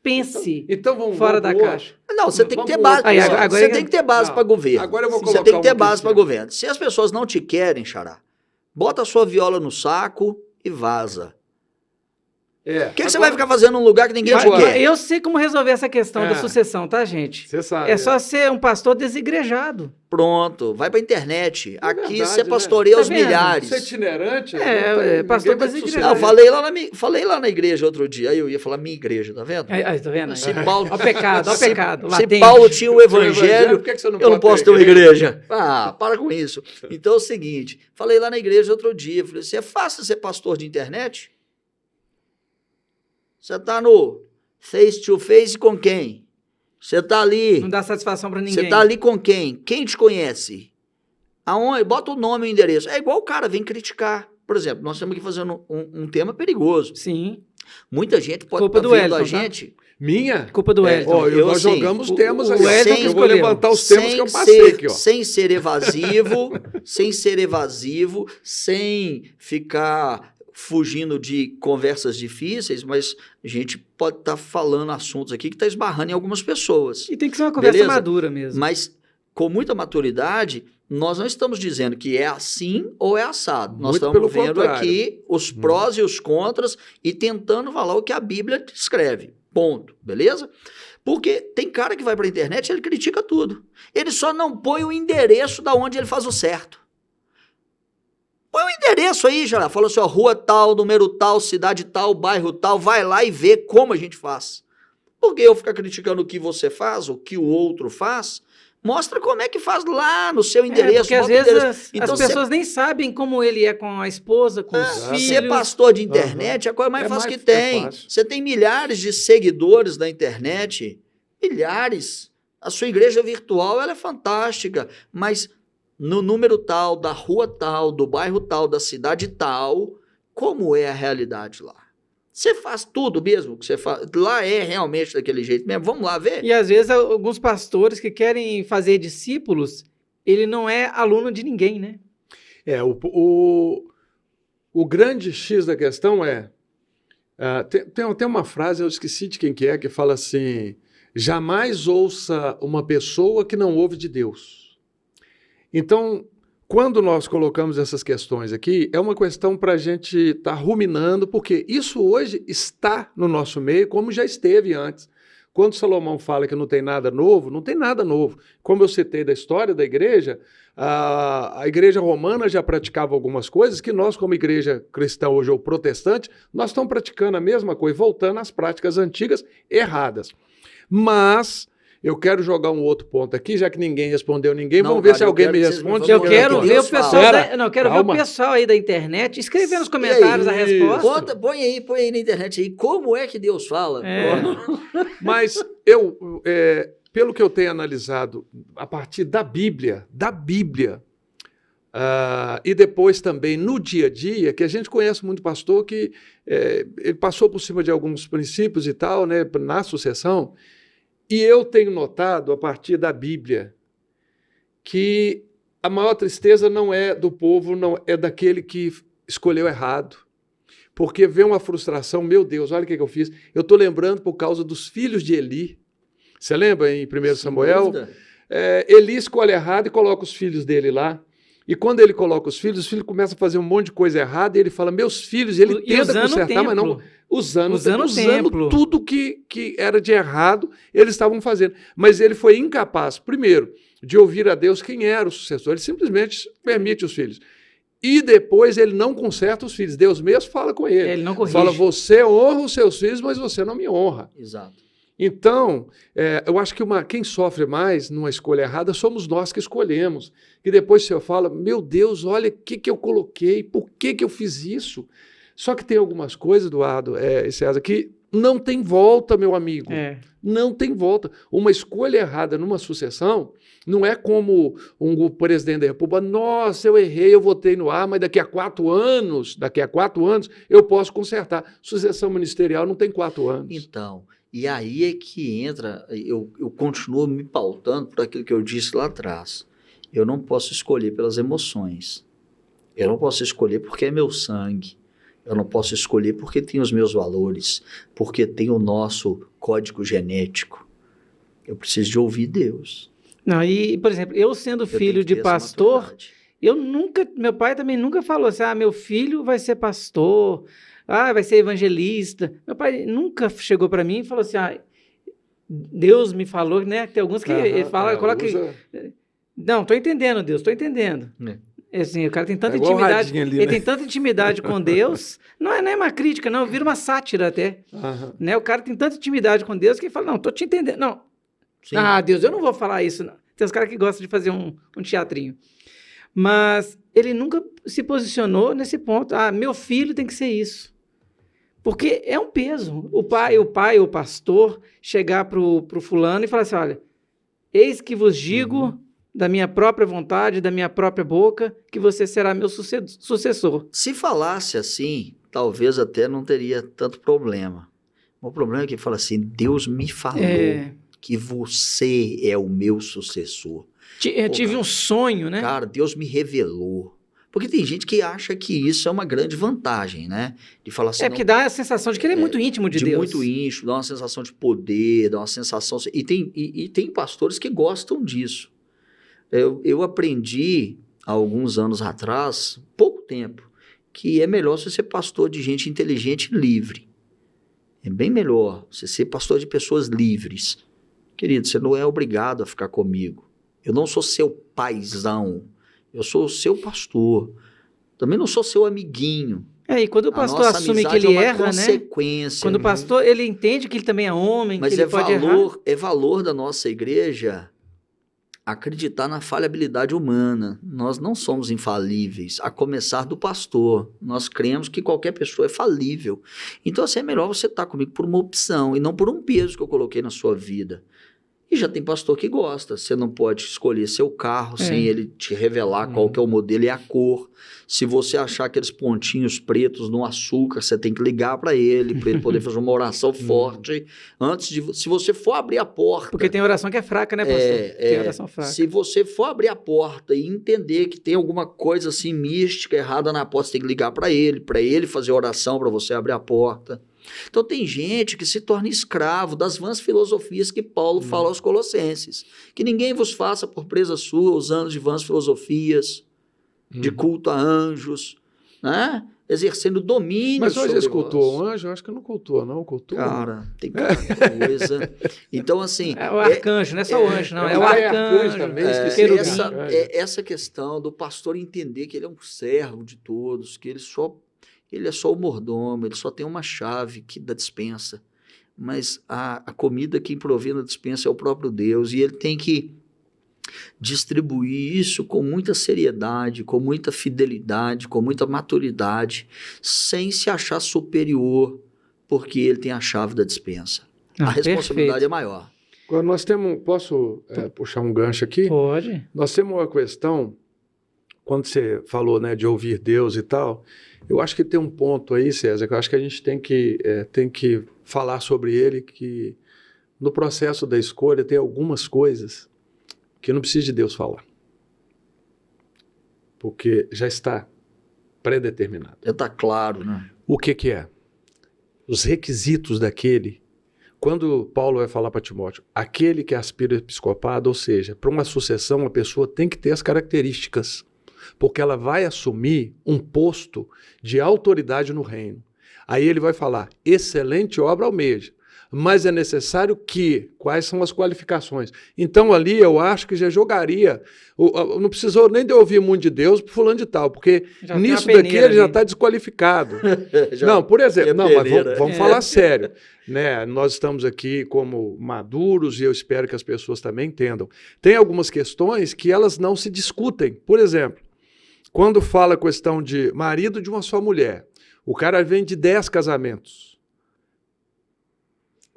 pense então, fora da caixa. Não, você tem que ter base. Você tem que ter base para governo. Agora eu vou colocar você tem que ter base para governo. Se as pessoas não te querem, Xará, bota a sua viola no saco e vaza. O que você vai ficar fazendo num lugar que ninguém te quer? Eu sei como resolver essa questão da sucessão, tá, gente? Você sabe. É só ser um pastor desigrejado. Pronto, vai pra internet. Aqui você pastoreia os milhares. Você é itinerante? Pastor desigrejado. Eu falei lá na igreja outro dia, aí eu ia falar minha igreja, tá vendo? Aí, tá vendo? Se Paulo, ó o pecado. Se Paulo tinha o evangelho, por que você eu não posso ter uma igreja. Para com isso. Então é o seguinte, falei lá na igreja outro dia, falei assim, é fácil ser pastor de internet? Você está no face to face com quem? Você está ali. Não dá satisfação para ninguém. Você está ali com quem? Quem te conhece? Aonde? Bota o nome e o endereço. É igual o cara, vem criticar. Por exemplo, nós estamos aqui fazendo um tema perigoso. Sim. Muita gente pode estar vendo a gente. Tá? Minha? Culpa do Wellington. Nós jogamos temas aqui. Eu vou levantar os temas que eu passei aqui. Ó. Sem ser evasivo, sem ficar fugindo de conversas difíceis, mas a gente pode estar falando assuntos aqui que está esbarrando em algumas pessoas. E tem que ser uma conversa madura mesmo. Mas com muita maturidade, nós não estamos dizendo que é assim ou é assado. Nós estamos vendo aqui os prós e os contras e tentando falar o que a Bíblia escreve. Ponto. Beleza? Porque tem cara que vai para a internet e ele critica tudo. Ele só não põe o endereço da onde ele faz o certo. Põe o endereço aí, já. Fala assim, ó, rua tal, número tal, cidade tal, bairro tal. Vai lá e vê como a gente faz. Porque eu ficar criticando o que você faz, o que o outro faz, mostra como é que faz lá no seu endereço. Porque às vezes as pessoas nem sabem como ele é com a esposa, com os filhos. Ser pastor de internet é a coisa mais fácil que tem. Você tem milhares de seguidores na internet. Milhares. A sua igreja virtual ela é fantástica, mas no número tal, da rua tal, do bairro tal, da cidade tal, como é a realidade lá? Você faz tudo mesmo que você faz? Lá é realmente daquele jeito mesmo? Vamos lá ver? E às vezes alguns pastores que querem fazer discípulos, ele não é aluno de ninguém, né? O grande X da questão é... tem uma frase, eu esqueci de quem que é, que fala assim... Jamais ouça uma pessoa que não ouve de Deus. Então, quando nós colocamos essas questões aqui, é uma questão para a gente estar ruminando, porque isso hoje está no nosso meio, como já esteve antes. Quando Salomão fala que não tem nada novo, não tem nada novo. Como eu citei da história da igreja, a igreja romana já praticava algumas coisas que nós, como igreja cristã hoje ou protestante, nós estamos praticando a mesma coisa, voltando às práticas antigas erradas. Mas... eu quero jogar um outro ponto aqui, já que ninguém respondeu ninguém. Vamos ver se alguém me responde. Eu quero ver o pessoal ver o pessoal aí da internet escrever nos comentários a resposta. Põe aí na internet aí como é que Deus fala. Mas pelo que eu tenho analisado a partir da Bíblia, e depois também no dia a dia, que a gente conhece muito pastor que ele passou por cima de alguns princípios e tal, né, na sucessão. E eu tenho notado, a partir da Bíblia, que a maior tristeza não é do povo, não é daquele que escolheu errado. Porque vem uma frustração, meu Deus, olha o que eu fiz. Eu estou lembrando por causa dos filhos de Eli. Você lembra em 1 Samuel? Eli escolhe errado e coloca os filhos dele lá. E quando ele coloca os filhos começam a fazer um monte de coisa errada, e ele fala, meus filhos, ele tenta consertar, mas não... Usando tudo que era de errado, eles estavam fazendo. Mas ele foi incapaz, primeiro, de ouvir a Deus quem era o sucessor. Ele simplesmente permite os filhos. E depois ele não conserta os filhos. Deus mesmo fala com ele. Ele não corrige. Fala, você honra os seus filhos, mas você não me honra. Exato. Então, eu acho que quem sofre mais numa escolha errada somos nós que escolhemos. Que depois você fala, meu Deus, olha o que eu coloquei, por que eu fiz isso? Só que tem algumas coisas, Eduardo, César, que Não tem volta, meu amigo. É. Não tem volta. Uma escolha errada numa sucessão não é como um presidente da República, nossa, eu errei, eu votei no A, mas daqui a 4 anos, eu posso consertar. Sucessão ministerial não tem 4 anos. Então, e aí é que entra, eu continuo me pautando por aquilo que eu disse lá atrás. Eu não posso escolher pelas emoções. Eu não posso escolher porque é meu sangue. Eu não posso escolher porque tem os meus valores, porque tem o nosso código genético. Eu preciso de ouvir Deus. Não, e, por exemplo, eu sendo filho de pastor, meu pai também nunca falou assim, meu filho vai ser pastor, vai ser evangelista. Meu pai nunca chegou para mim e falou assim, Deus me falou, né? Tem alguns que ele fala, coloca... Não, tô entendendo, Deus, tô entendendo. Assim, o cara tem tanta intimidade, ali, ele tem tanta intimidade com Deus, não é uma crítica, não, vira uma sátira até. Né? O cara tem tanta intimidade com Deus que ele fala, não, tô te entendendo, não. Sim. Deus, eu não vou falar isso, não. Tem uns caras que gostam de fazer um teatrinho. Mas ele nunca se posicionou nesse ponto, meu filho tem que ser isso. Porque é um peso. O pai, o pastor, chegar pro fulano e falar assim, olha, eis que vos digo... da minha própria vontade, da minha própria boca, que você será meu sucessor. Se falasse assim, talvez até não teria tanto problema. O problema é que ele fala assim, Deus me falou que você é o meu sucessor. Eu tive um sonho, né? Cara, Deus me revelou. Porque tem gente que acha que isso é uma grande vantagem, né? De falar assim... porque dá a sensação de que ele é muito íntimo de Deus. Muito íntimo, dá uma sensação de poder, dá uma sensação... E tem pastores que gostam disso. Eu aprendi, há alguns anos atrás, pouco tempo, que é melhor você ser pastor de gente inteligente e livre. É bem melhor você ser pastor de pessoas livres. Querido, você não é obrigado a ficar comigo. Eu não sou seu paizão. Eu sou o seu pastor. Também não sou seu amiguinho. E quando o pastor assume que ele erra, consequência. Quando o pastor, ele entende que ele também é homem, mas que ele pode errar. É valor da nossa igreja acreditar na falhabilidade humana. Nós não somos infalíveis, a começar do pastor. Nós cremos que qualquer pessoa é falível. Então, assim, é melhor você estar comigo por uma opção e não por um peso que eu coloquei na sua vida. E já tem pastor que gosta. Você não pode escolher seu carro sem ele te revelar qual que é o modelo e a cor. Se você achar aqueles pontinhos pretos no açúcar, você tem que ligar para ele poder fazer uma oração forte. Se você for abrir a porta... Porque tem oração que é fraca, né, pastor? Tem oração fraca. Se você for abrir a porta e entender que tem alguma coisa assim mística errada na porta, você tem que ligar para ele fazer oração para você abrir a porta. Então tem gente que se torna escravo das vãs filosofias que Paulo fala aos Colossenses. Que ninguém vos faça por presa sua usando de vãs filosofias, de culto a anjos, né? Exercendo domínio. Mas hoje eles cultuam um anjo? Eu acho que não cultua, não. Cultua. Cara, tem cada coisa. Então, assim... É o arcanjo, não é só o anjo, não. É o arcanjo também. Essa questão do pastor entender que ele é um servo de todos, que ele é só o mordomo, ele só tem uma chave da despensa. Mas a comida quem provê na despensa é o próprio Deus. E ele tem que distribuir isso com muita seriedade, com muita fidelidade, com muita maturidade, sem se achar superior, porque ele tem a chave da despensa. A responsabilidade é maior. Agora nós temos... Posso puxar um gancho aqui? Pode. Nós temos uma questão, quando você falou, né, de ouvir Deus e tal... Eu acho que tem um ponto aí, César, que eu acho que a gente tem que falar sobre ele, que no processo da escolha tem algumas coisas que não precisa de Deus falar. Porque já está pré-determinado. Já está claro, né? O que é? Os requisitos daquele. Quando Paulo vai falar para Timóteo, aquele que aspira ao episcopado, ou seja, para uma sucessão, a pessoa tem que ter as características, porque ela vai assumir um posto de autoridade no reino. Aí ele vai falar, excelente obra almeja, mas é necessário que, quais são as qualificações? Então ali eu acho que já jogaria, não precisou nem de ouvir muito de Deus para fulano de tal, porque já nisso daqui ele já está desqualificado. Não, por exemplo, mas vamos falar sério. Né? Nós estamos aqui como maduros e eu espero que as pessoas também entendam. Tem algumas questões que elas não se discutem. Por exemplo, quando fala a questão de marido de uma só mulher, o cara vem de 10 casamentos.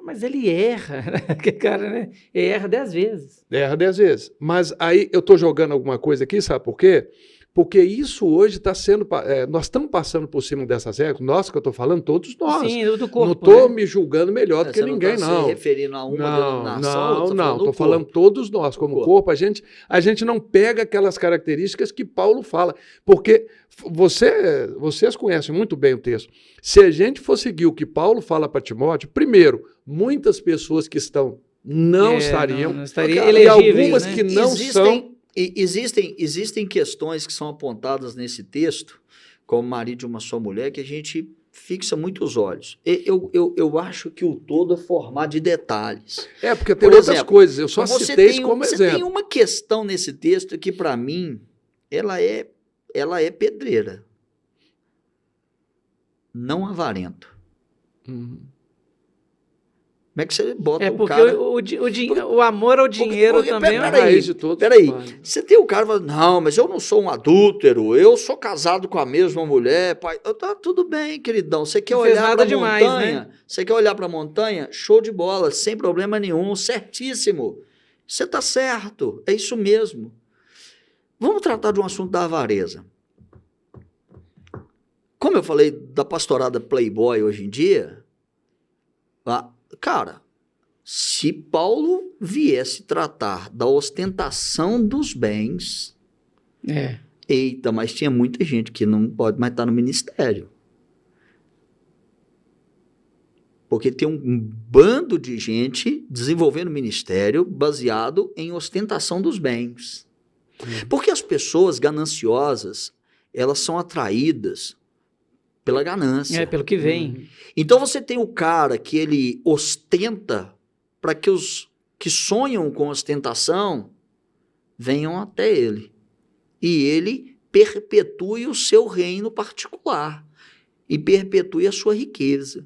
Mas ele erra, que cara, né? Ele erra 10 vezes. Erra 10 vezes. Mas aí eu estou jogando alguma coisa aqui, sabe por quê? Porque isso hoje está sendo. Nós estamos passando por cima dessas regras. Nós que eu estou falando, todos nós. Sim, do corpo. Não estou né? me julgando melhor do que ninguém, Você não. se referindo a uma denominação? Não. Estou falando todos nós, como corpo. A gente não pega aquelas características que Paulo fala. Porque vocês conhecem muito bem o texto. Se a gente for seguir o que Paulo fala para Timóteo, primeiro, muitas pessoas que estão não estariam. Não estariam e elegíveis, algumas né? que não são. Existem questões que são apontadas nesse texto, como marido de uma só mulher, que a gente fixa muito os olhos. Eu acho que o todo é formado de detalhes. Porque tem Por outras exemplo, coisas, eu só citei isso como Você exemplo. tem uma questão nesse texto que, para mim, ela é pedreira. Não avarento. Uhum. Como é que você bota o Porque cara... o amor ao dinheiro também é uma raiz de todos. Peraí, você tem o cara que fala, não, mas eu não sou um adúltero, eu sou casado com a mesma mulher, pai. Tá tudo bem, queridão. Você quer olhar para a montanha? Né? Você quer olhar para a montanha? Show de bola, sem problema nenhum, certíssimo. Você tá certo, é isso mesmo. Vamos tratar de um assunto da avareza. Como eu falei da pastorada Playboy hoje em dia, cara, se Paulo viesse tratar da ostentação dos bens, eita, mas tinha muita gente que não pode mais estar no ministério. Porque tem um bando de gente desenvolvendo ministério baseado em ostentação dos bens. Porque as pessoas gananciosas, elas são atraídas pela ganância. Pelo que vem. Então você tem o cara que ele ostenta para que os que sonham com ostentação venham até ele. E ele perpetue o seu reino particular. E perpetue a sua riqueza.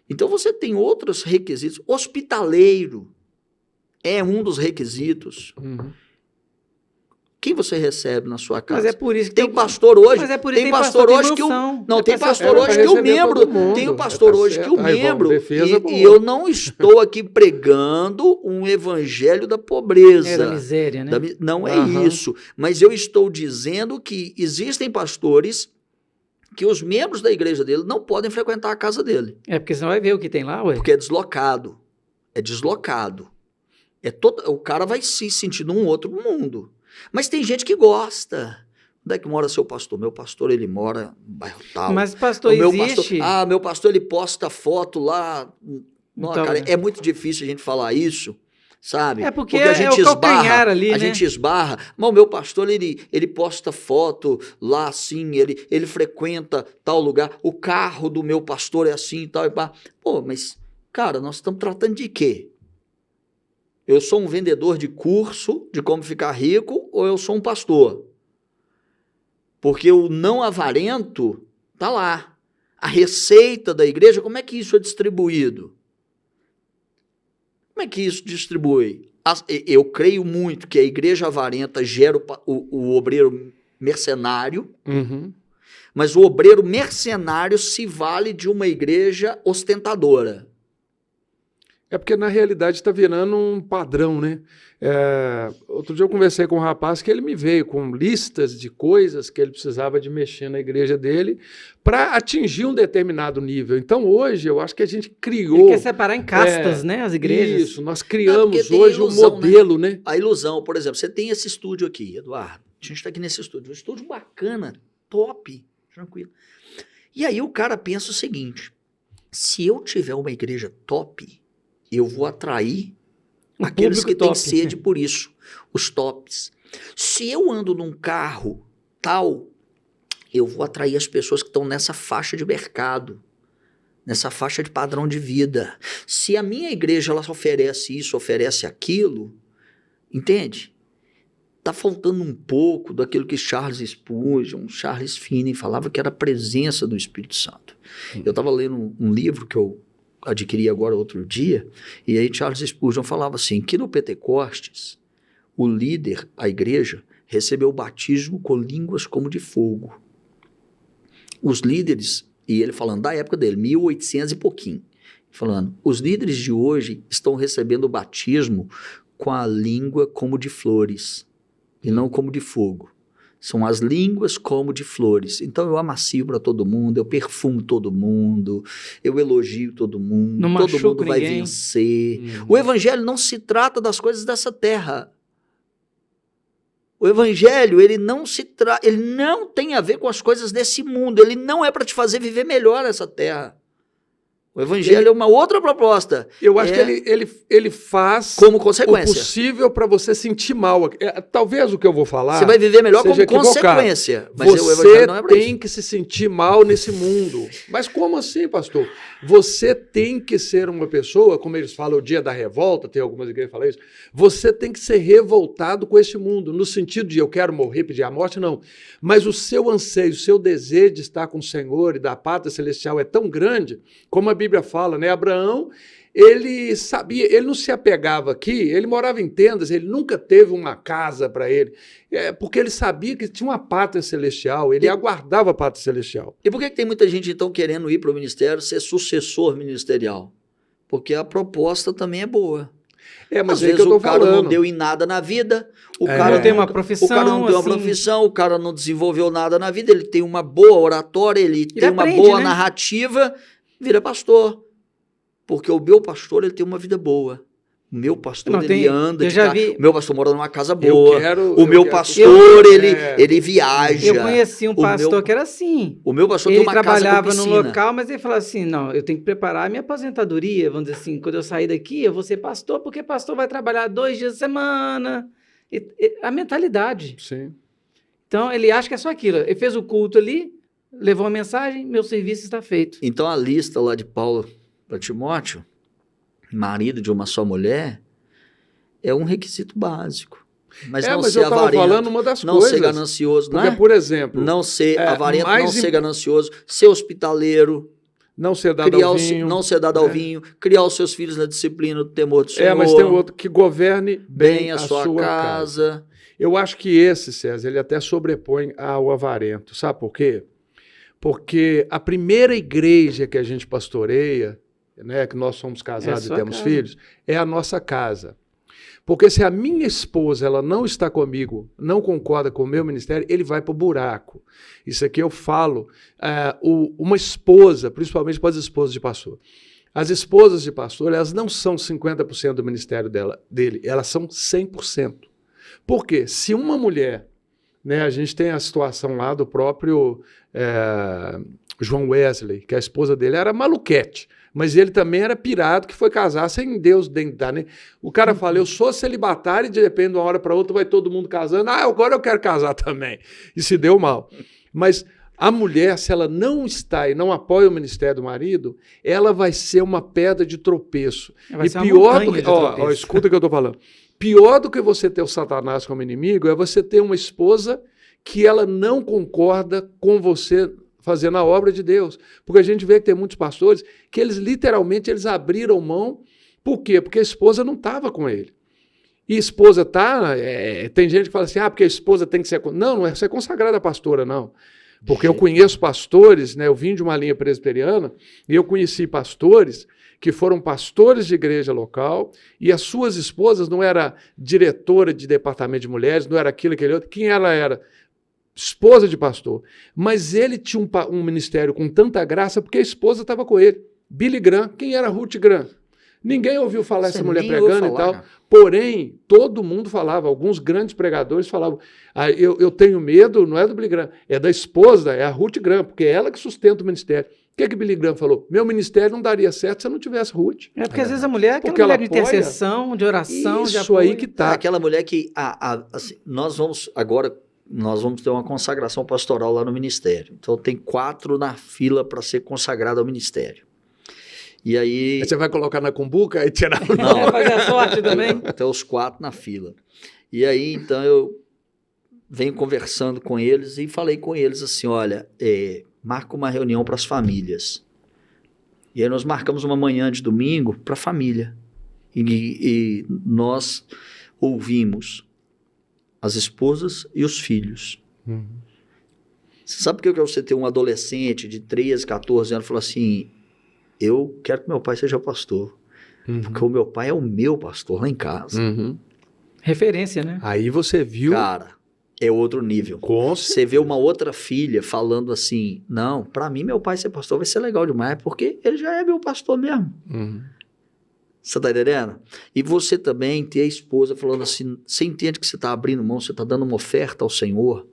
Então você tem outros requisitos. Hospitaleiro é um dos requisitos. Quem você recebe na sua casa? Mas é por isso que tem pastor hoje. Mas é por isso tem pastor hoje que tem pastor hoje que o membro. Tem o pastor hoje que o membro. E eu não estou aqui pregando um evangelho da pobreza. Da miséria, né? Não é isso. Mas eu estou dizendo que existem pastores que os membros da igreja dele não podem frequentar a casa dele. Porque senão vai ver o que tem lá, ué. Porque é deslocado. É deslocado. O cara vai se sentir num outro mundo. Mas tem gente que gosta. Onde é que mora seu pastor? Meu pastor, ele mora no bairro tal. Mas pastor existe... meu pastor, ele posta foto lá. Não, então, cara, é muito difícil a gente falar isso, sabe? Porque a gente o calcanhar ali, né? A gente esbarra. Mas o meu pastor, ele posta foto lá assim, ele frequenta tal lugar. O carro do meu pastor é assim e tal. Pô, mas, cara, nós estamos tratando de quê? Eu sou um vendedor de curso de como ficar rico ou eu sou um pastor? Porque o não avarento está lá. A receita da igreja, como é que isso é distribuído? Como é que isso distribui? Eu creio muito que a igreja avarenta gera o obreiro mercenário, mas o obreiro mercenário se vale de uma igreja ostentadora. É porque, na realidade, está virando um padrão, né? Outro dia eu conversei com um rapaz que ele me veio com listas de coisas que ele precisava de mexer na igreja dele para atingir um determinado nível. Então, hoje, eu acho que a gente criou... Ele quer separar em castas, né? As igrejas. Isso, nós criamos hoje um modelo, né? A ilusão, por exemplo, você tem esse estúdio aqui, Eduardo. A gente está aqui nesse estúdio. Um estúdio bacana, top, tranquilo. E aí o cara pensa o seguinte, se eu tiver uma igreja top... eu vou atrair aqueles que têm sede por isso, os tops. Se eu ando num carro tal, eu vou atrair as pessoas que estão nessa faixa de mercado, nessa faixa de padrão de vida. Se a minha igreja ela oferece isso, oferece aquilo, entende? Está faltando um pouco daquilo que Charles Spurgeon, Charles Finney falava que era a presença do Espírito Santo. Eu estava lendo um livro que eu adquiri agora outro dia, e aí Charles Spurgeon falava assim, que no Pentecostes, o líder, a igreja, recebeu o batismo com línguas como de fogo. Os líderes, e ele falando da época dele, 1800 e pouquinho, falando, os líderes de hoje estão recebendo o batismo com a língua como de flores e não como de fogo. São as línguas como de flores. Então eu amacio para todo mundo, eu perfumo todo mundo, eu elogio todo mundo, Não todo machuco mundo vai ninguém. vencer. O evangelho não se trata das coisas dessa terra. O evangelho, ele não tem a ver com as coisas desse mundo, ele não é para te fazer viver melhor essa terra. O evangelho é uma outra proposta. Eu acho que ele faz como o consequência. possível para você sentir mal. Talvez o que eu vou falar Você vai viver melhor como seja equivocado. consequência. Mas o Você evangelho não é para tem isso. que se sentir mal nesse mundo. Mas como assim, pastor? Você tem que ser uma pessoa, como eles falam, o dia da revolta, tem algumas igrejas que falam isso, você tem que ser revoltado com esse mundo, no sentido de eu quero morrer, pedir a morte, não. Mas o seu anseio, o seu desejo de estar com o Senhor e da pátria celestial é tão grande, como a Bíblia fala, né? Abraão, ele sabia, ele não se apegava aqui, ele morava em tendas, ele nunca teve uma casa para ele, porque ele sabia que tinha uma pátria celestial, ele aguardava a pátria celestial. E por que tem muita gente, então, querendo ir para o ministério, ser sucessor ministerial? Porque a proposta também é boa. Mas Às é vezes que eu tô o cara falando. não deu em nada na vida, o cara Não não tem uma profissão, o cara não tem uma assim. profissão, o cara não desenvolveu nada na vida, ele tem uma boa oratória, ele tem uma aprende, boa né? narrativa, vira pastor. Porque o meu pastor, ele tem uma vida boa. O meu pastor, Não, ele anda eu de já carro. Vi- O meu pastor mora numa casa boa. O meu pastor, ele viaja. Eu conheci um pastor meu- que era assim. O meu pastor Ele tem uma casa com trabalhava num piscina. local, mas ele falava assim, não, eu tenho que preparar a minha aposentadoria, vamos dizer assim, quando eu sair daqui, eu vou ser pastor, porque pastor vai trabalhar 2 dias a semana. A mentalidade. Sim. Então, ele acha que é só aquilo. Ele fez o culto ali, levou a mensagem, meu serviço está feito. Então a lista lá de Paulo para Timóteo, marido de uma só mulher, é um requisito básico. Mas não mas ser eu estava avarento, falando uma das não coisas. ser ganancioso, Porque, não é? por exemplo, Não ser avarento, não mais ser ganancioso, ser hospitaleiro, não ser dado ao vinho. não ser dado ao vinho, criar os seus filhos na disciplina do temor do Senhor. Mas tem outro que governe bem a sua casa. Eu acho que esse, César, ele até sobrepõe ao avarento. Sabe por quê? Porque a primeira igreja que a gente pastoreia, né, que nós somos casados e temos filhos, é a nossa casa. Porque se a minha esposa ela não está comigo, não concorda com o meu ministério, ele vai para o buraco. Isso aqui eu falo, uma esposa, principalmente para as esposas de pastor. As esposas de pastor, elas não são 50% do ministério dele, elas são 100%. Por quê? Se uma mulher, né, a gente tem a situação lá do próprio João Wesley, que a esposa dele era maluquete, mas ele também era pirado, que foi casar sem Deus dentro, né? O cara fala, eu sou celibatário e de repente de uma hora para outra vai todo mundo casando, agora eu quero casar também. E se deu mal. Mas a mulher, se ela não está e não apoia o ministério do marido, ela vai ser uma pedra de tropeço. Vai ser uma pior do montanha que, de tropeço. escuta o que eu estou falando. Pior do que você ter o Satanás como inimigo é você ter uma esposa que ela não concorda com você fazendo a obra de Deus. Porque a gente vê que tem muitos pastores que eles literalmente abriram mão. Por quê? Porque a esposa não estava com ele. E a esposa tem gente que fala assim, porque a esposa tem que ser... Não é ser consagrada pastora, não. Porque eu conheço pastores, né? Eu vim de uma linha presbiteriana e eu conheci pastores que foram pastores de igreja local e as suas esposas não era diretora de departamento de mulheres, não era aquilo, aquele outro. Quem ela era? Esposa de pastor. Mas ele tinha um ministério com tanta graça porque a esposa estava com ele. Billy Graham. Quem era Ruth Graham? Ninguém ouviu falar essa mulher pregando e tal. Porém, todo mundo falava, alguns grandes pregadores falavam, eu tenho medo, não é do Billy Graham, é da esposa, é a Ruth Graham, porque é ela que sustenta o ministério. O que Billy Graham falou? Meu ministério não daria certo se eu não tivesse Ruth. Porque às vezes a mulher é aquela Porque mulher ela de intercessão, de oração, de apoio. Isso aí que tá. Aquela mulher que, assim, nós vamos ter uma consagração pastoral lá no ministério. Então tem 4 na fila para ser consagrado ao ministério. E aí... Você vai colocar na cumbuca e tirar o Não. Vai fazer a sorte também. Até os 4 na fila. E aí, então, eu venho conversando com eles e falei com eles assim, olha, marca uma reunião para as famílias. E aí nós marcamos uma manhã de domingo para a família. E nós ouvimos as esposas e os filhos. Uhum. Você sabe por que você ter um adolescente de 13, 14 anos e falar assim... eu quero que meu pai seja pastor, porque o meu pai é o meu pastor lá em casa. Referência, né? Aí você viu... Cara, é outro nível. Você vê uma outra filha falando assim, não, pra mim meu pai ser pastor vai ser legal demais, porque ele já é meu pastor mesmo. Você tá entendendo? E você também ter a esposa falando assim, você entende que você tá abrindo mão, você tá dando uma oferta ao Senhor?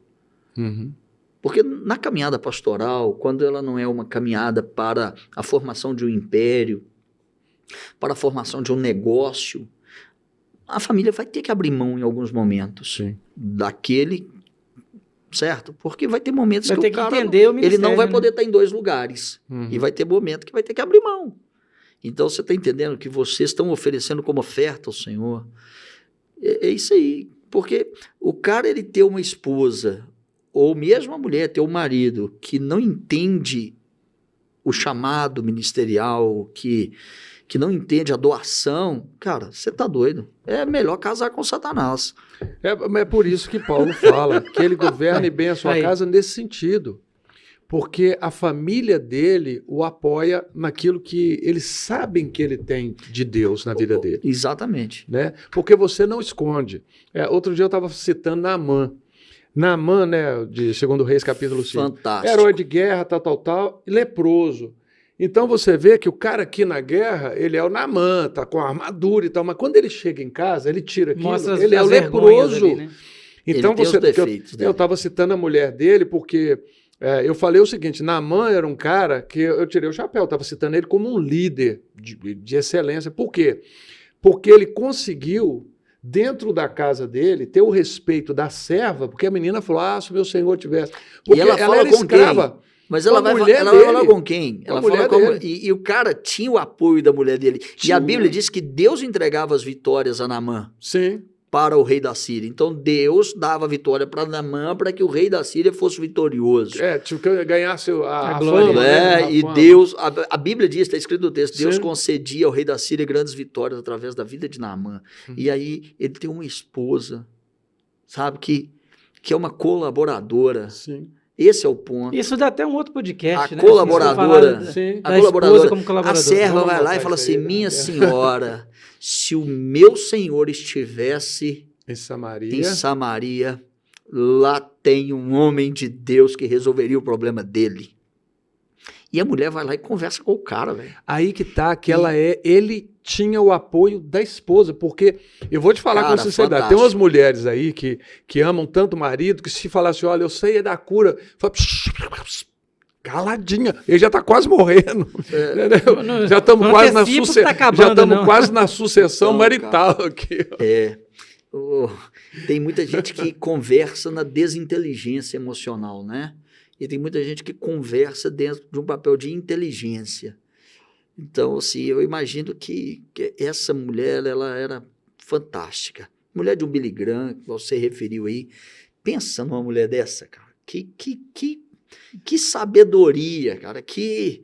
Porque na caminhada pastoral, quando ela não é uma caminhada para a formação de um império, para a formação de um negócio, a família vai ter que abrir mão em alguns momentos daquele, certo? Porque vai ter momentos que o cara ele não vai poder estar em 2 lugares. E vai ter momento que vai ter que abrir mão. Então você está entendendo que vocês estão oferecendo como oferta ao Senhor. É isso aí. Porque o cara ele ter uma esposa, ou mesmo a mulher ter um marido que não entende o chamado ministerial, que não entende a doação, cara, você tá doido. É melhor casar com Satanás. É por isso que Paulo fala que ele governe bem a sua casa nesse sentido. Porque a família dele o apoia naquilo que eles sabem que ele tem de Deus na vida dele. Exatamente. Né? Porque você não esconde. Outro dia eu estava citando Naamã. Naamã, né, de 2 Reis, capítulo 5. Fantástico. Herói de guerra, tal, leproso. Então você vê que o cara aqui na guerra, ele é o Naamã, tá com a armadura e tal, mas quando ele chega em casa, ele tira aquilo, ele é o leproso. Ali, né? Então ele tem os defeitos eu estava citando a mulher dele porque eu falei o seguinte, Naamã era um cara que eu tirei o chapéu, estava citando ele como um líder de excelência. Por quê? Porque ele conseguiu, dentro da casa dele, ter o respeito da serva, porque a menina falou, se meu senhor tivesse... Porque e ela fala era com escrava. Quem? Mas ela vai falar com quem? Ela fala e o cara tinha o apoio da mulher dele. E a Bíblia diz que Deus entregava as vitórias a Naamã. Sim. Para o rei da Síria. Então Deus dava vitória para Naamã para que o rei da Síria fosse vitorioso. Tipo que ganhasse a glória. Fama, né? E fama. Deus, a Bíblia diz, está escrito no texto, Deus concedia ao rei da Síria grandes vitórias através da vida de Naamã. E aí ele tem uma esposa, sabe, que é uma colaboradora. Sim. Esse é o ponto. Isso dá até um outro podcast, né? Colaboradora, como colaboradora. A serva vai lá e fala assim, minha senhora, se o meu senhor estivesse em Samaria, lá tem um homem de Deus que resolveria o problema dele. E a mulher vai lá e conversa com o cara, velho. Aí que tá, que ele tinha o apoio da esposa, porque eu vou te falar com sinceridade, tem umas mulheres aí que amam tanto o marido, que se falasse, olha, eu sei da cura, fala, caladinha, ele já tá quase morrendo. Já estamos quase na sucessão marital aqui. Tem muita gente que conversa na desinteligência emocional, né? E tem muita gente que conversa dentro de um papel de inteligência. Então, assim, eu imagino que essa mulher, ela era fantástica. Mulher de um Billy Graham, que você referiu aí. Pensa numa mulher dessa, cara. Que sabedoria, cara. Que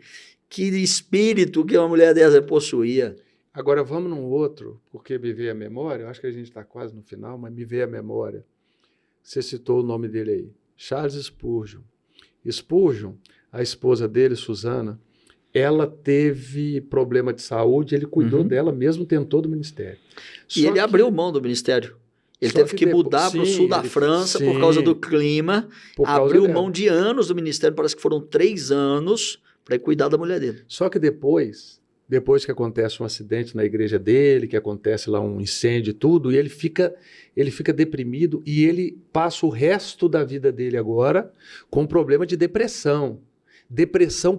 espírito que uma mulher dessa possuía. Agora, vamos num outro, porque me veio a memória. Eu acho que a gente está quase no final, mas me veio a memória. Você citou o nome dele aí. Charles Spurgeon. Spurgeon, a esposa dele, Susana, ela teve problema de saúde, ele cuidou dela mesmo tendo todo o ministério. E ele abriu mão do ministério. Ele teve que mudar para o sul da França por causa do clima, abriu mão de anos do ministério, parece que foram 3 anos para cuidar da mulher dele. Só que depois que acontece um acidente na igreja dele, que acontece lá um incêndio e tudo, e ele fica deprimido e ele passa o resto da vida dele agora com um problema de depressão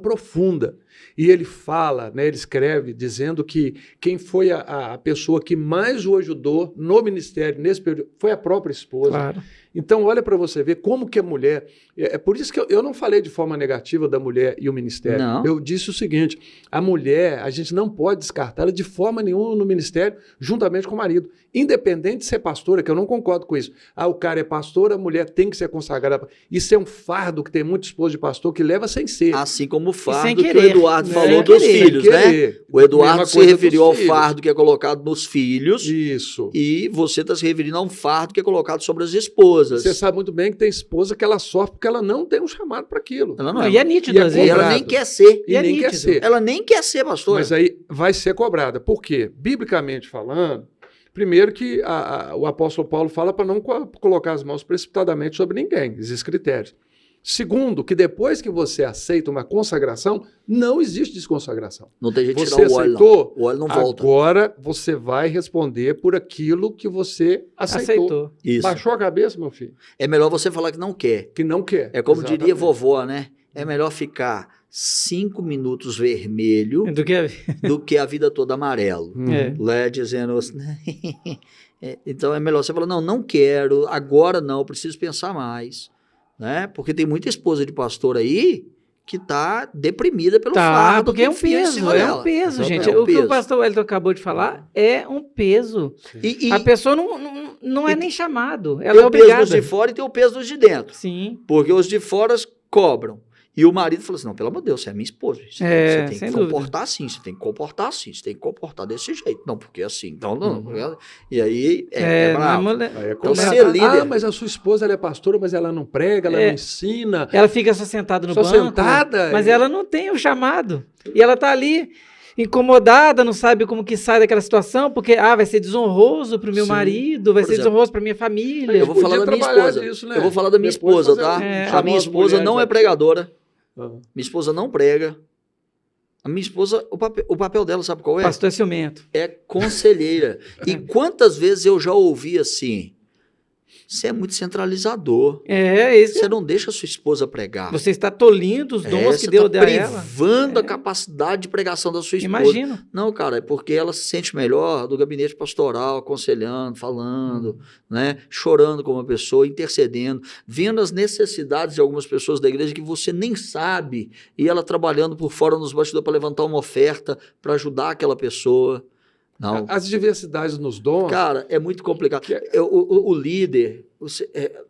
profunda. E ele fala, né, ele escreve dizendo que quem foi a pessoa que mais o ajudou no ministério nesse período foi a própria esposa. Claro. Então, olha para você ver como que a mulher... É por isso que eu não falei de forma negativa da mulher e o ministério. Não. Eu disse o seguinte, a mulher, a gente não pode descartá-la de forma nenhuma no ministério, juntamente com o marido. Independente de ser pastora, que eu não concordo com isso. O cara é pastor, a mulher tem que ser consagrada. Isso é um fardo que tem muitos esposos de pastor que leva sem ser. Assim como o fardo sem que o querer. Eduardo Né? falou Sem dos querer. filhos, Sem né? querer. O Eduardo Mesma se coisa referiu dos ao filhos. fardo que é colocado nos filhos Isso. e você está se referindo a um fardo que é colocado sobre as esposas. Você sabe muito bem que tem esposa que ela sofre porque ela não tem um chamado para aquilo. Ela não Não, é. e é nítido E é às E vezes. ela cobrado. nem quer ser. E E é nem quer nítido. ser. Ela nem quer ser, pastor. Mas aí vai ser cobrada. Por quê? Biblicamente falando, primeiro que o apóstolo Paulo fala para não colocar as mãos precipitadamente sobre ninguém. Existem critérios. Segundo, que depois que você aceita uma consagração, não existe desconsagração. Não tem jeito de Você tirar o óleo, não. aceitou, O óleo não volta. agora você vai responder por aquilo que você aceitou. Isso. Baixou a cabeça, meu filho? É melhor você falar que não quer. Que não quer. É como Exatamente. diria vovó, né? É melhor ficar 5 minutos vermelho Do que do que a vida toda amarelo. Uhum. É. Né? Dizendo... Então é melhor você falar, não quero, agora não, preciso pensar mais. Né? Porque tem muita esposa de pastor aí que tá deprimida pelo fardo porque que é um enfia em peso, cima é dela. um peso, Exatamente. gente. É um O que o peso. pastor Wellington acabou de falar é um peso. E A pessoa não é e- nem chamado, tem ela é o peso obrigada. dos de fora e tem o peso dos de dentro. Sim, Porque os de fora cobram. E o marido falou assim, não, pelo amor de Deus, você é minha esposa. Você tem que sem comportar assim, você tem que comportar assim, você tem que comportar desse jeito. Não, porque assim, então não. E aí é na bravo. mulher- Aí é Então, cobrado. ser líder- mas a sua esposa ela é pastora, mas ela não prega, ela É. não ensina. ela fica só sentada no Só banco, sentada. mas ela não tem o chamado. E ela tá ali incomodada, não sabe como que sai daquela situação, porque vai ser desonroso pro meu Sim. marido, vai Por ser exemplo, desonroso pra minha família. Eu vou falar Podia da minha trabalhar esposa. disso, né? Eu vou falar da minha Depois esposa, fazer tá? É. A minha esposa não é pregadora. Ah. Minha esposa não prega. A minha esposa, o papel dela, sabe qual é? Pastor é ciumento. É conselheira. E quantas vezes eu já ouvi assim, você é muito centralizador. É, isso. Você não deixa a sua esposa pregar. Você está tolindo os dons que você Deus tá deu a ela. privando a É. capacidade de pregação da sua esposa. Imagino. Não, cara, é porque ela se sente melhor do gabinete pastoral, aconselhando, falando, né? Chorando com uma pessoa, intercedendo, vendo as necessidades de algumas pessoas da igreja que você nem sabe, e ela trabalhando por fora nos bastidores para levantar uma oferta, para ajudar aquela pessoa. Não. As diversidades nos dons. Cara, é muito complicado. Que O líder,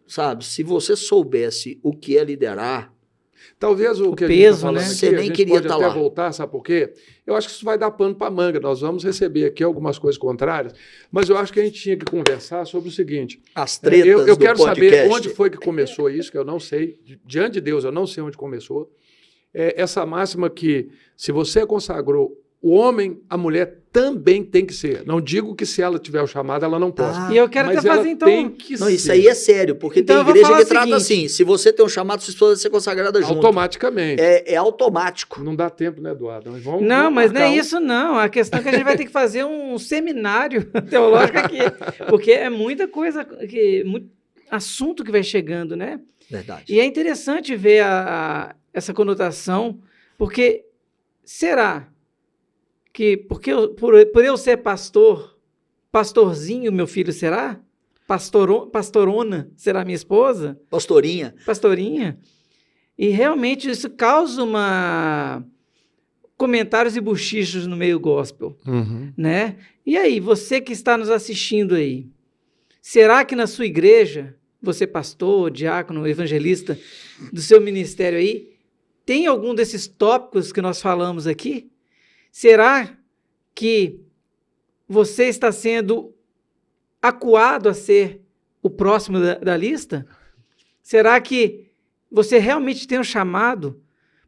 sabe, se você soubesse o que é liderar, Talvez o que a gente peso, está falando né? aqui, Você a nem gente queria pode tá até lá. voltar, sabe por quê? Eu acho que isso vai dar pano para manga. Nós vamos receber aqui algumas coisas contrárias, mas eu acho que a gente tinha que conversar sobre o seguinte. as tretas Eu do quero podcast. saber onde foi que começou isso, que eu não sei. Diante de Deus, eu não sei onde começou. Essa máxima que, se você consagrou o homem, a mulher também tem que ser. Não digo que se ela tiver o chamado, ela não possa. E eu quero mas até ela fazer, então, tem que Não, ser. isso aí é sério, porque Então eu tem vou igreja falar que o trata seguinte. assim, se você tem um chamado, sua esposa vai ser consagrada junto. Automaticamente. É automático. Não dá tempo, né, Eduardo? Mas Não, vamos mas não marcar é um. isso não. A questão é que a gente vai ter que fazer um seminário teológico aqui, porque é muita coisa, muito assunto que vai chegando, né? Verdade. E é interessante ver essa conotação, porque será que por eu ser pastorzinho, meu filho será? Pastorona será minha esposa? Pastorinha, Pastorinha? E realmente isso causa comentários e bochichos no meio gospel, Uhum. né? E aí, você que está nos assistindo aí, será que na sua igreja, você pastor, diácono, evangelista, do seu ministério aí, tem algum desses tópicos que nós falamos aqui? Será que você está sendo acuado a ser o próximo da lista? Será que você realmente tem um chamado?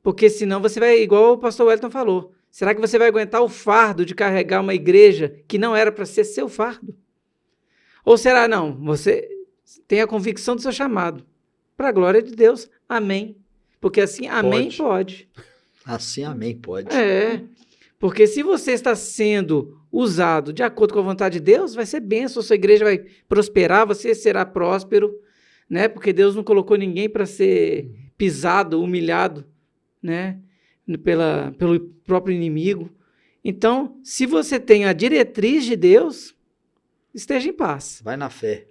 Porque senão você vai, igual o pastor Wellington falou, será que você vai aguentar o fardo de carregar uma igreja que não era para ser seu fardo? Ou será, não, você tem a convicção do seu chamado? Para a glória de Deus, amém. Porque assim, amém pode. assim amém, pode. É, porque se você está sendo usado de acordo com a vontade de Deus, vai ser bênção, sua igreja vai prosperar, você será próspero, né? Porque Deus não colocou ninguém para ser pisado, humilhado, né? Pelo próprio inimigo. Então, se você tem a diretriz de Deus, esteja em paz. Vai na fé.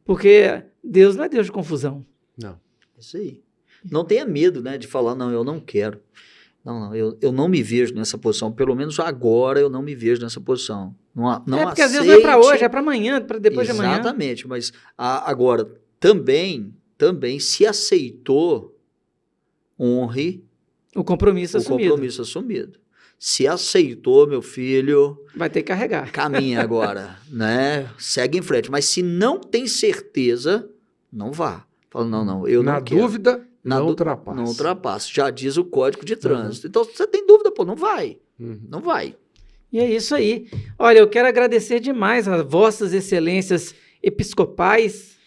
Porque Deus não é Deus de confusão. Não. Isso aí. Não tenha medo, né, de falar, não, eu não quero. Não, eu não me vejo nessa posição. Pelo menos agora eu não me vejo nessa posição. Não porque às vezes não é para hoje, é para amanhã, para depois de amanhã. Exatamente, mas agora também se aceitou, honre O compromisso assumido. O compromisso assumido. Se aceitou, meu filho, Vai ter que carregar. caminha agora, né? Segue em frente. Mas se não tem certeza, não vá. Fala, não, eu Na não quero. dúvida, Na não dú- ultrapasse. Não ultrapasse. Já diz o Código de Trânsito. Então, se você tem dúvida, pô, não vai. Uhum. Não vai. E é isso aí. Olha, eu quero agradecer demais a vossas excelências episcopais.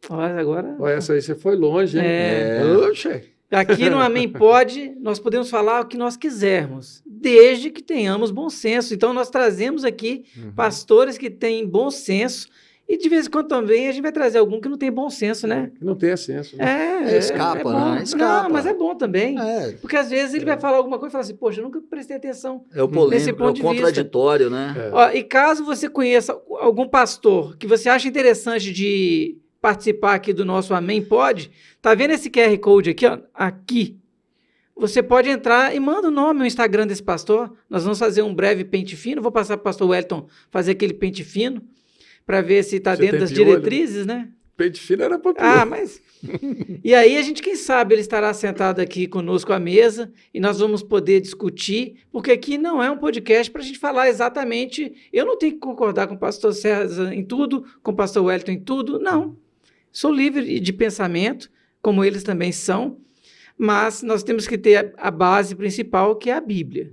Olha, agora... Ó, essa aí você foi longe, hein? Oxe. Aqui no Amém Pode, nós podemos falar o que nós quisermos, desde que tenhamos bom senso. Então, nós trazemos aqui pastores que têm bom senso e, de vez em quando, também a gente vai trazer algum que não tem bom senso, né? Não tem senso. Né? Escapa, bom. né? Escapa. Não, mas é bom também. É, Porque, às vezes, ele vai falar alguma coisa e fala assim, poxa, eu nunca prestei atenção. é o Nesse polêmico, é ponto o de vista. contraditório, né? É. Ó, e caso você conheça algum pastor que você acha interessante de participar aqui do nosso Amém Pode, tá vendo esse QR Code aqui, ó? Aqui. Você pode entrar e manda o nome, o Instagram desse pastor. Nós vamos fazer um breve pente fino. Vou passar para o pastor Wellington fazer aquele pente fino para ver se está Você dentro tem das piolho? diretrizes, né? Peito fino era para Ah, mas... E aí a gente, quem sabe, ele estará sentado aqui conosco à mesa e nós vamos poder discutir, porque aqui não é um podcast para a gente falar exatamente... Eu não tenho que concordar com o pastor César em tudo, com o pastor Wellington em tudo, não. Sou livre de pensamento, como eles também são, mas nós temos que ter a base principal, que é a Bíblia.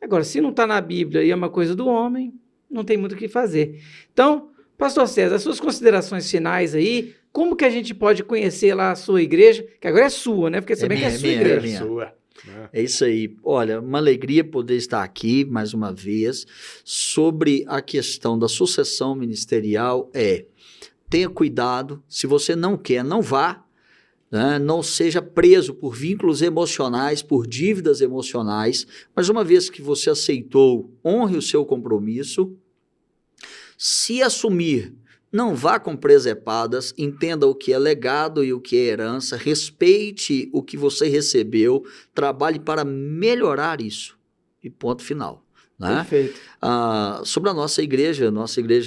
Agora, se não está na Bíblia e é uma coisa do homem, não tem muito o que fazer. Então, pastor César, as suas considerações finais aí, como que a gente pode conhecer lá a sua igreja, que agora é sua, né? Porque você bem que é sua minha, igreja. minha. Sua. É isso aí. Olha, uma alegria poder estar aqui mais uma vez sobre a questão da sucessão ministerial. Tenha cuidado, se você não quer, não vá, né? Não seja preso por vínculos emocionais, por dívidas emocionais, mas uma vez que você aceitou, honre o seu compromisso. Se assumir, não vá com presepadas, entenda o que é legado e o que é herança, respeite o que você recebeu, trabalhe para melhorar isso. E ponto final. Né? Perfeito. Sobre a nossa igreja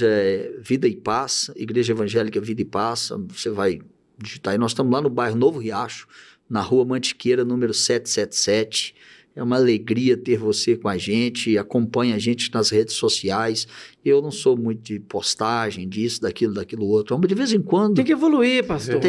é Vida e Paz, Igreja Evangélica Vida e Paz, você vai digitar aí, nós estamos lá no bairro Novo Riacho, na rua Mantiqueira, número 777, é uma alegria ter você com a gente, acompanha a gente nas redes sociais, eu não sou muito de postagem, disso, daquilo outro, mas de vez em quando... Tem que evoluir, pastor.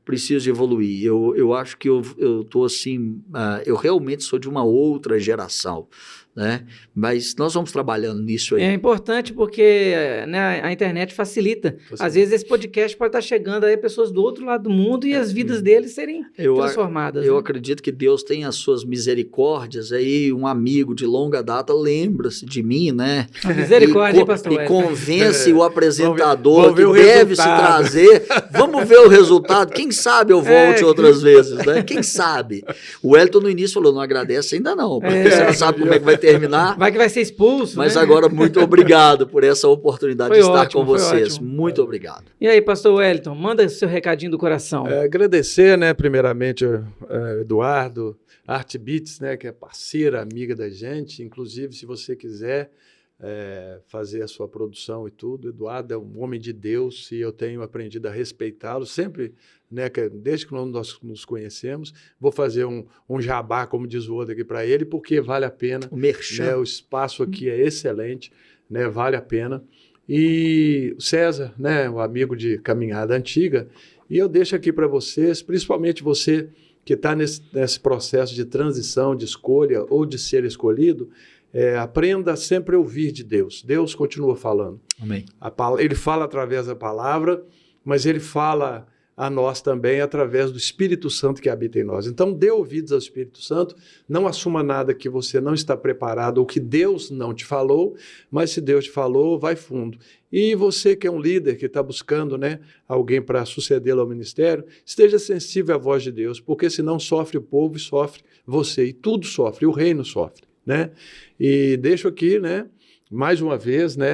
Preciso de evoluir, eu acho que eu tô assim, eu realmente sou de uma outra geração, né? Mas nós vamos trabalhando nisso aí. É importante porque né, a internet facilita. Às vezes esse podcast pode estar chegando aí a pessoas do outro lado do mundo e as vidas deles serem transformadas. Eu né? acredito que Deus tem as suas misericórdias, aí um amigo de longa data lembra-se de mim, né? A misericórdia, hein, pastor E Wellington? convence o apresentador vamos ver o que deve se resultado. trazer. Vamos ver o resultado. Quem sabe eu volte outras vezes, né? Quem sabe? O Wellington no início falou, não agradece ainda não, porque você não sabe como é que vai terminar. Vai que vai ser expulso, Mas né? agora, muito obrigado por essa oportunidade Foi de estar ótimo, com foi vocês. ótimo. Muito obrigado. E aí, pastor Wellington, manda seu recadinho do coração. Agradecer, né, primeiramente, Eduardo, Art Beats, né, que é parceira, amiga da gente. Inclusive, se você quiser fazer a sua produção e tudo, Eduardo é um homem de Deus e eu tenho aprendido a respeitá-lo sempre, né, desde que nós nos conhecemos. Vou fazer um jabá, como diz o outro aqui, para ele, porque vale a pena. O merchan. Né, o espaço aqui é excelente, né, vale a pena. E o César, né, o amigo de caminhada antiga, e eu deixo aqui para vocês, principalmente você que está nesse processo de transição, de escolha ou de ser escolhido, aprenda sempre a ouvir de Deus. Deus continua falando. Amém. Ele fala através da palavra, mas ele fala a nós também através do Espírito Santo que habita em nós. Então, dê ouvidos ao Espírito Santo, não assuma nada que você não está preparado ou que Deus não te falou, mas se Deus te falou, vai fundo. E você que é um líder, que está buscando, né, alguém para sucedê-lo ao ministério, esteja sensível à voz de Deus, porque senão sofre o povo e sofre você, e tudo sofre, e o reino sofre, né? E deixo aqui, né, mais uma vez, né,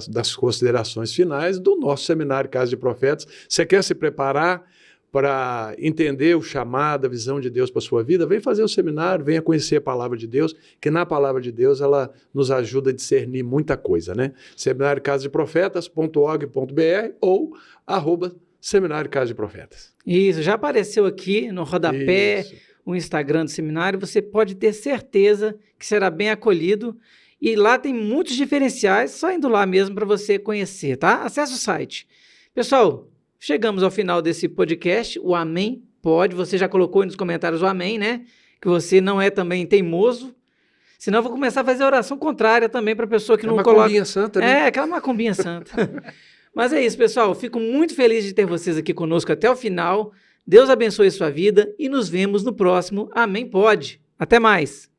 das considerações finais do nosso seminário Casa de Profetas. Você quer se preparar para entender o chamado, a visão de Deus para a sua vida? Vem fazer o seminário, venha conhecer a palavra de Deus, que na palavra de Deus ela nos ajuda a discernir muita coisa, né? Seminário Casa de Profetas.org.br ou @Seminário Casa de Profetas. Isso, já apareceu aqui no rodapé. Isso. o Instagram do seminário, você pode ter certeza que será bem acolhido. E lá tem muitos diferenciais, só indo lá mesmo para você conhecer, tá? Acesse o site. Pessoal, chegamos ao final desse podcast, o Amém Pode. Você já colocou aí nos comentários o Amém, né? Que você não é também teimoso. Senão eu vou começar a fazer a oração contrária também para a pessoa que não coloca... macumbinha santa, né? É, aquela macumbinha santa. Mas é isso, pessoal. Fico muito feliz de ter vocês aqui conosco até o final. Deus abençoe a sua vida e nos vemos no próximo Amém Pode. Até mais.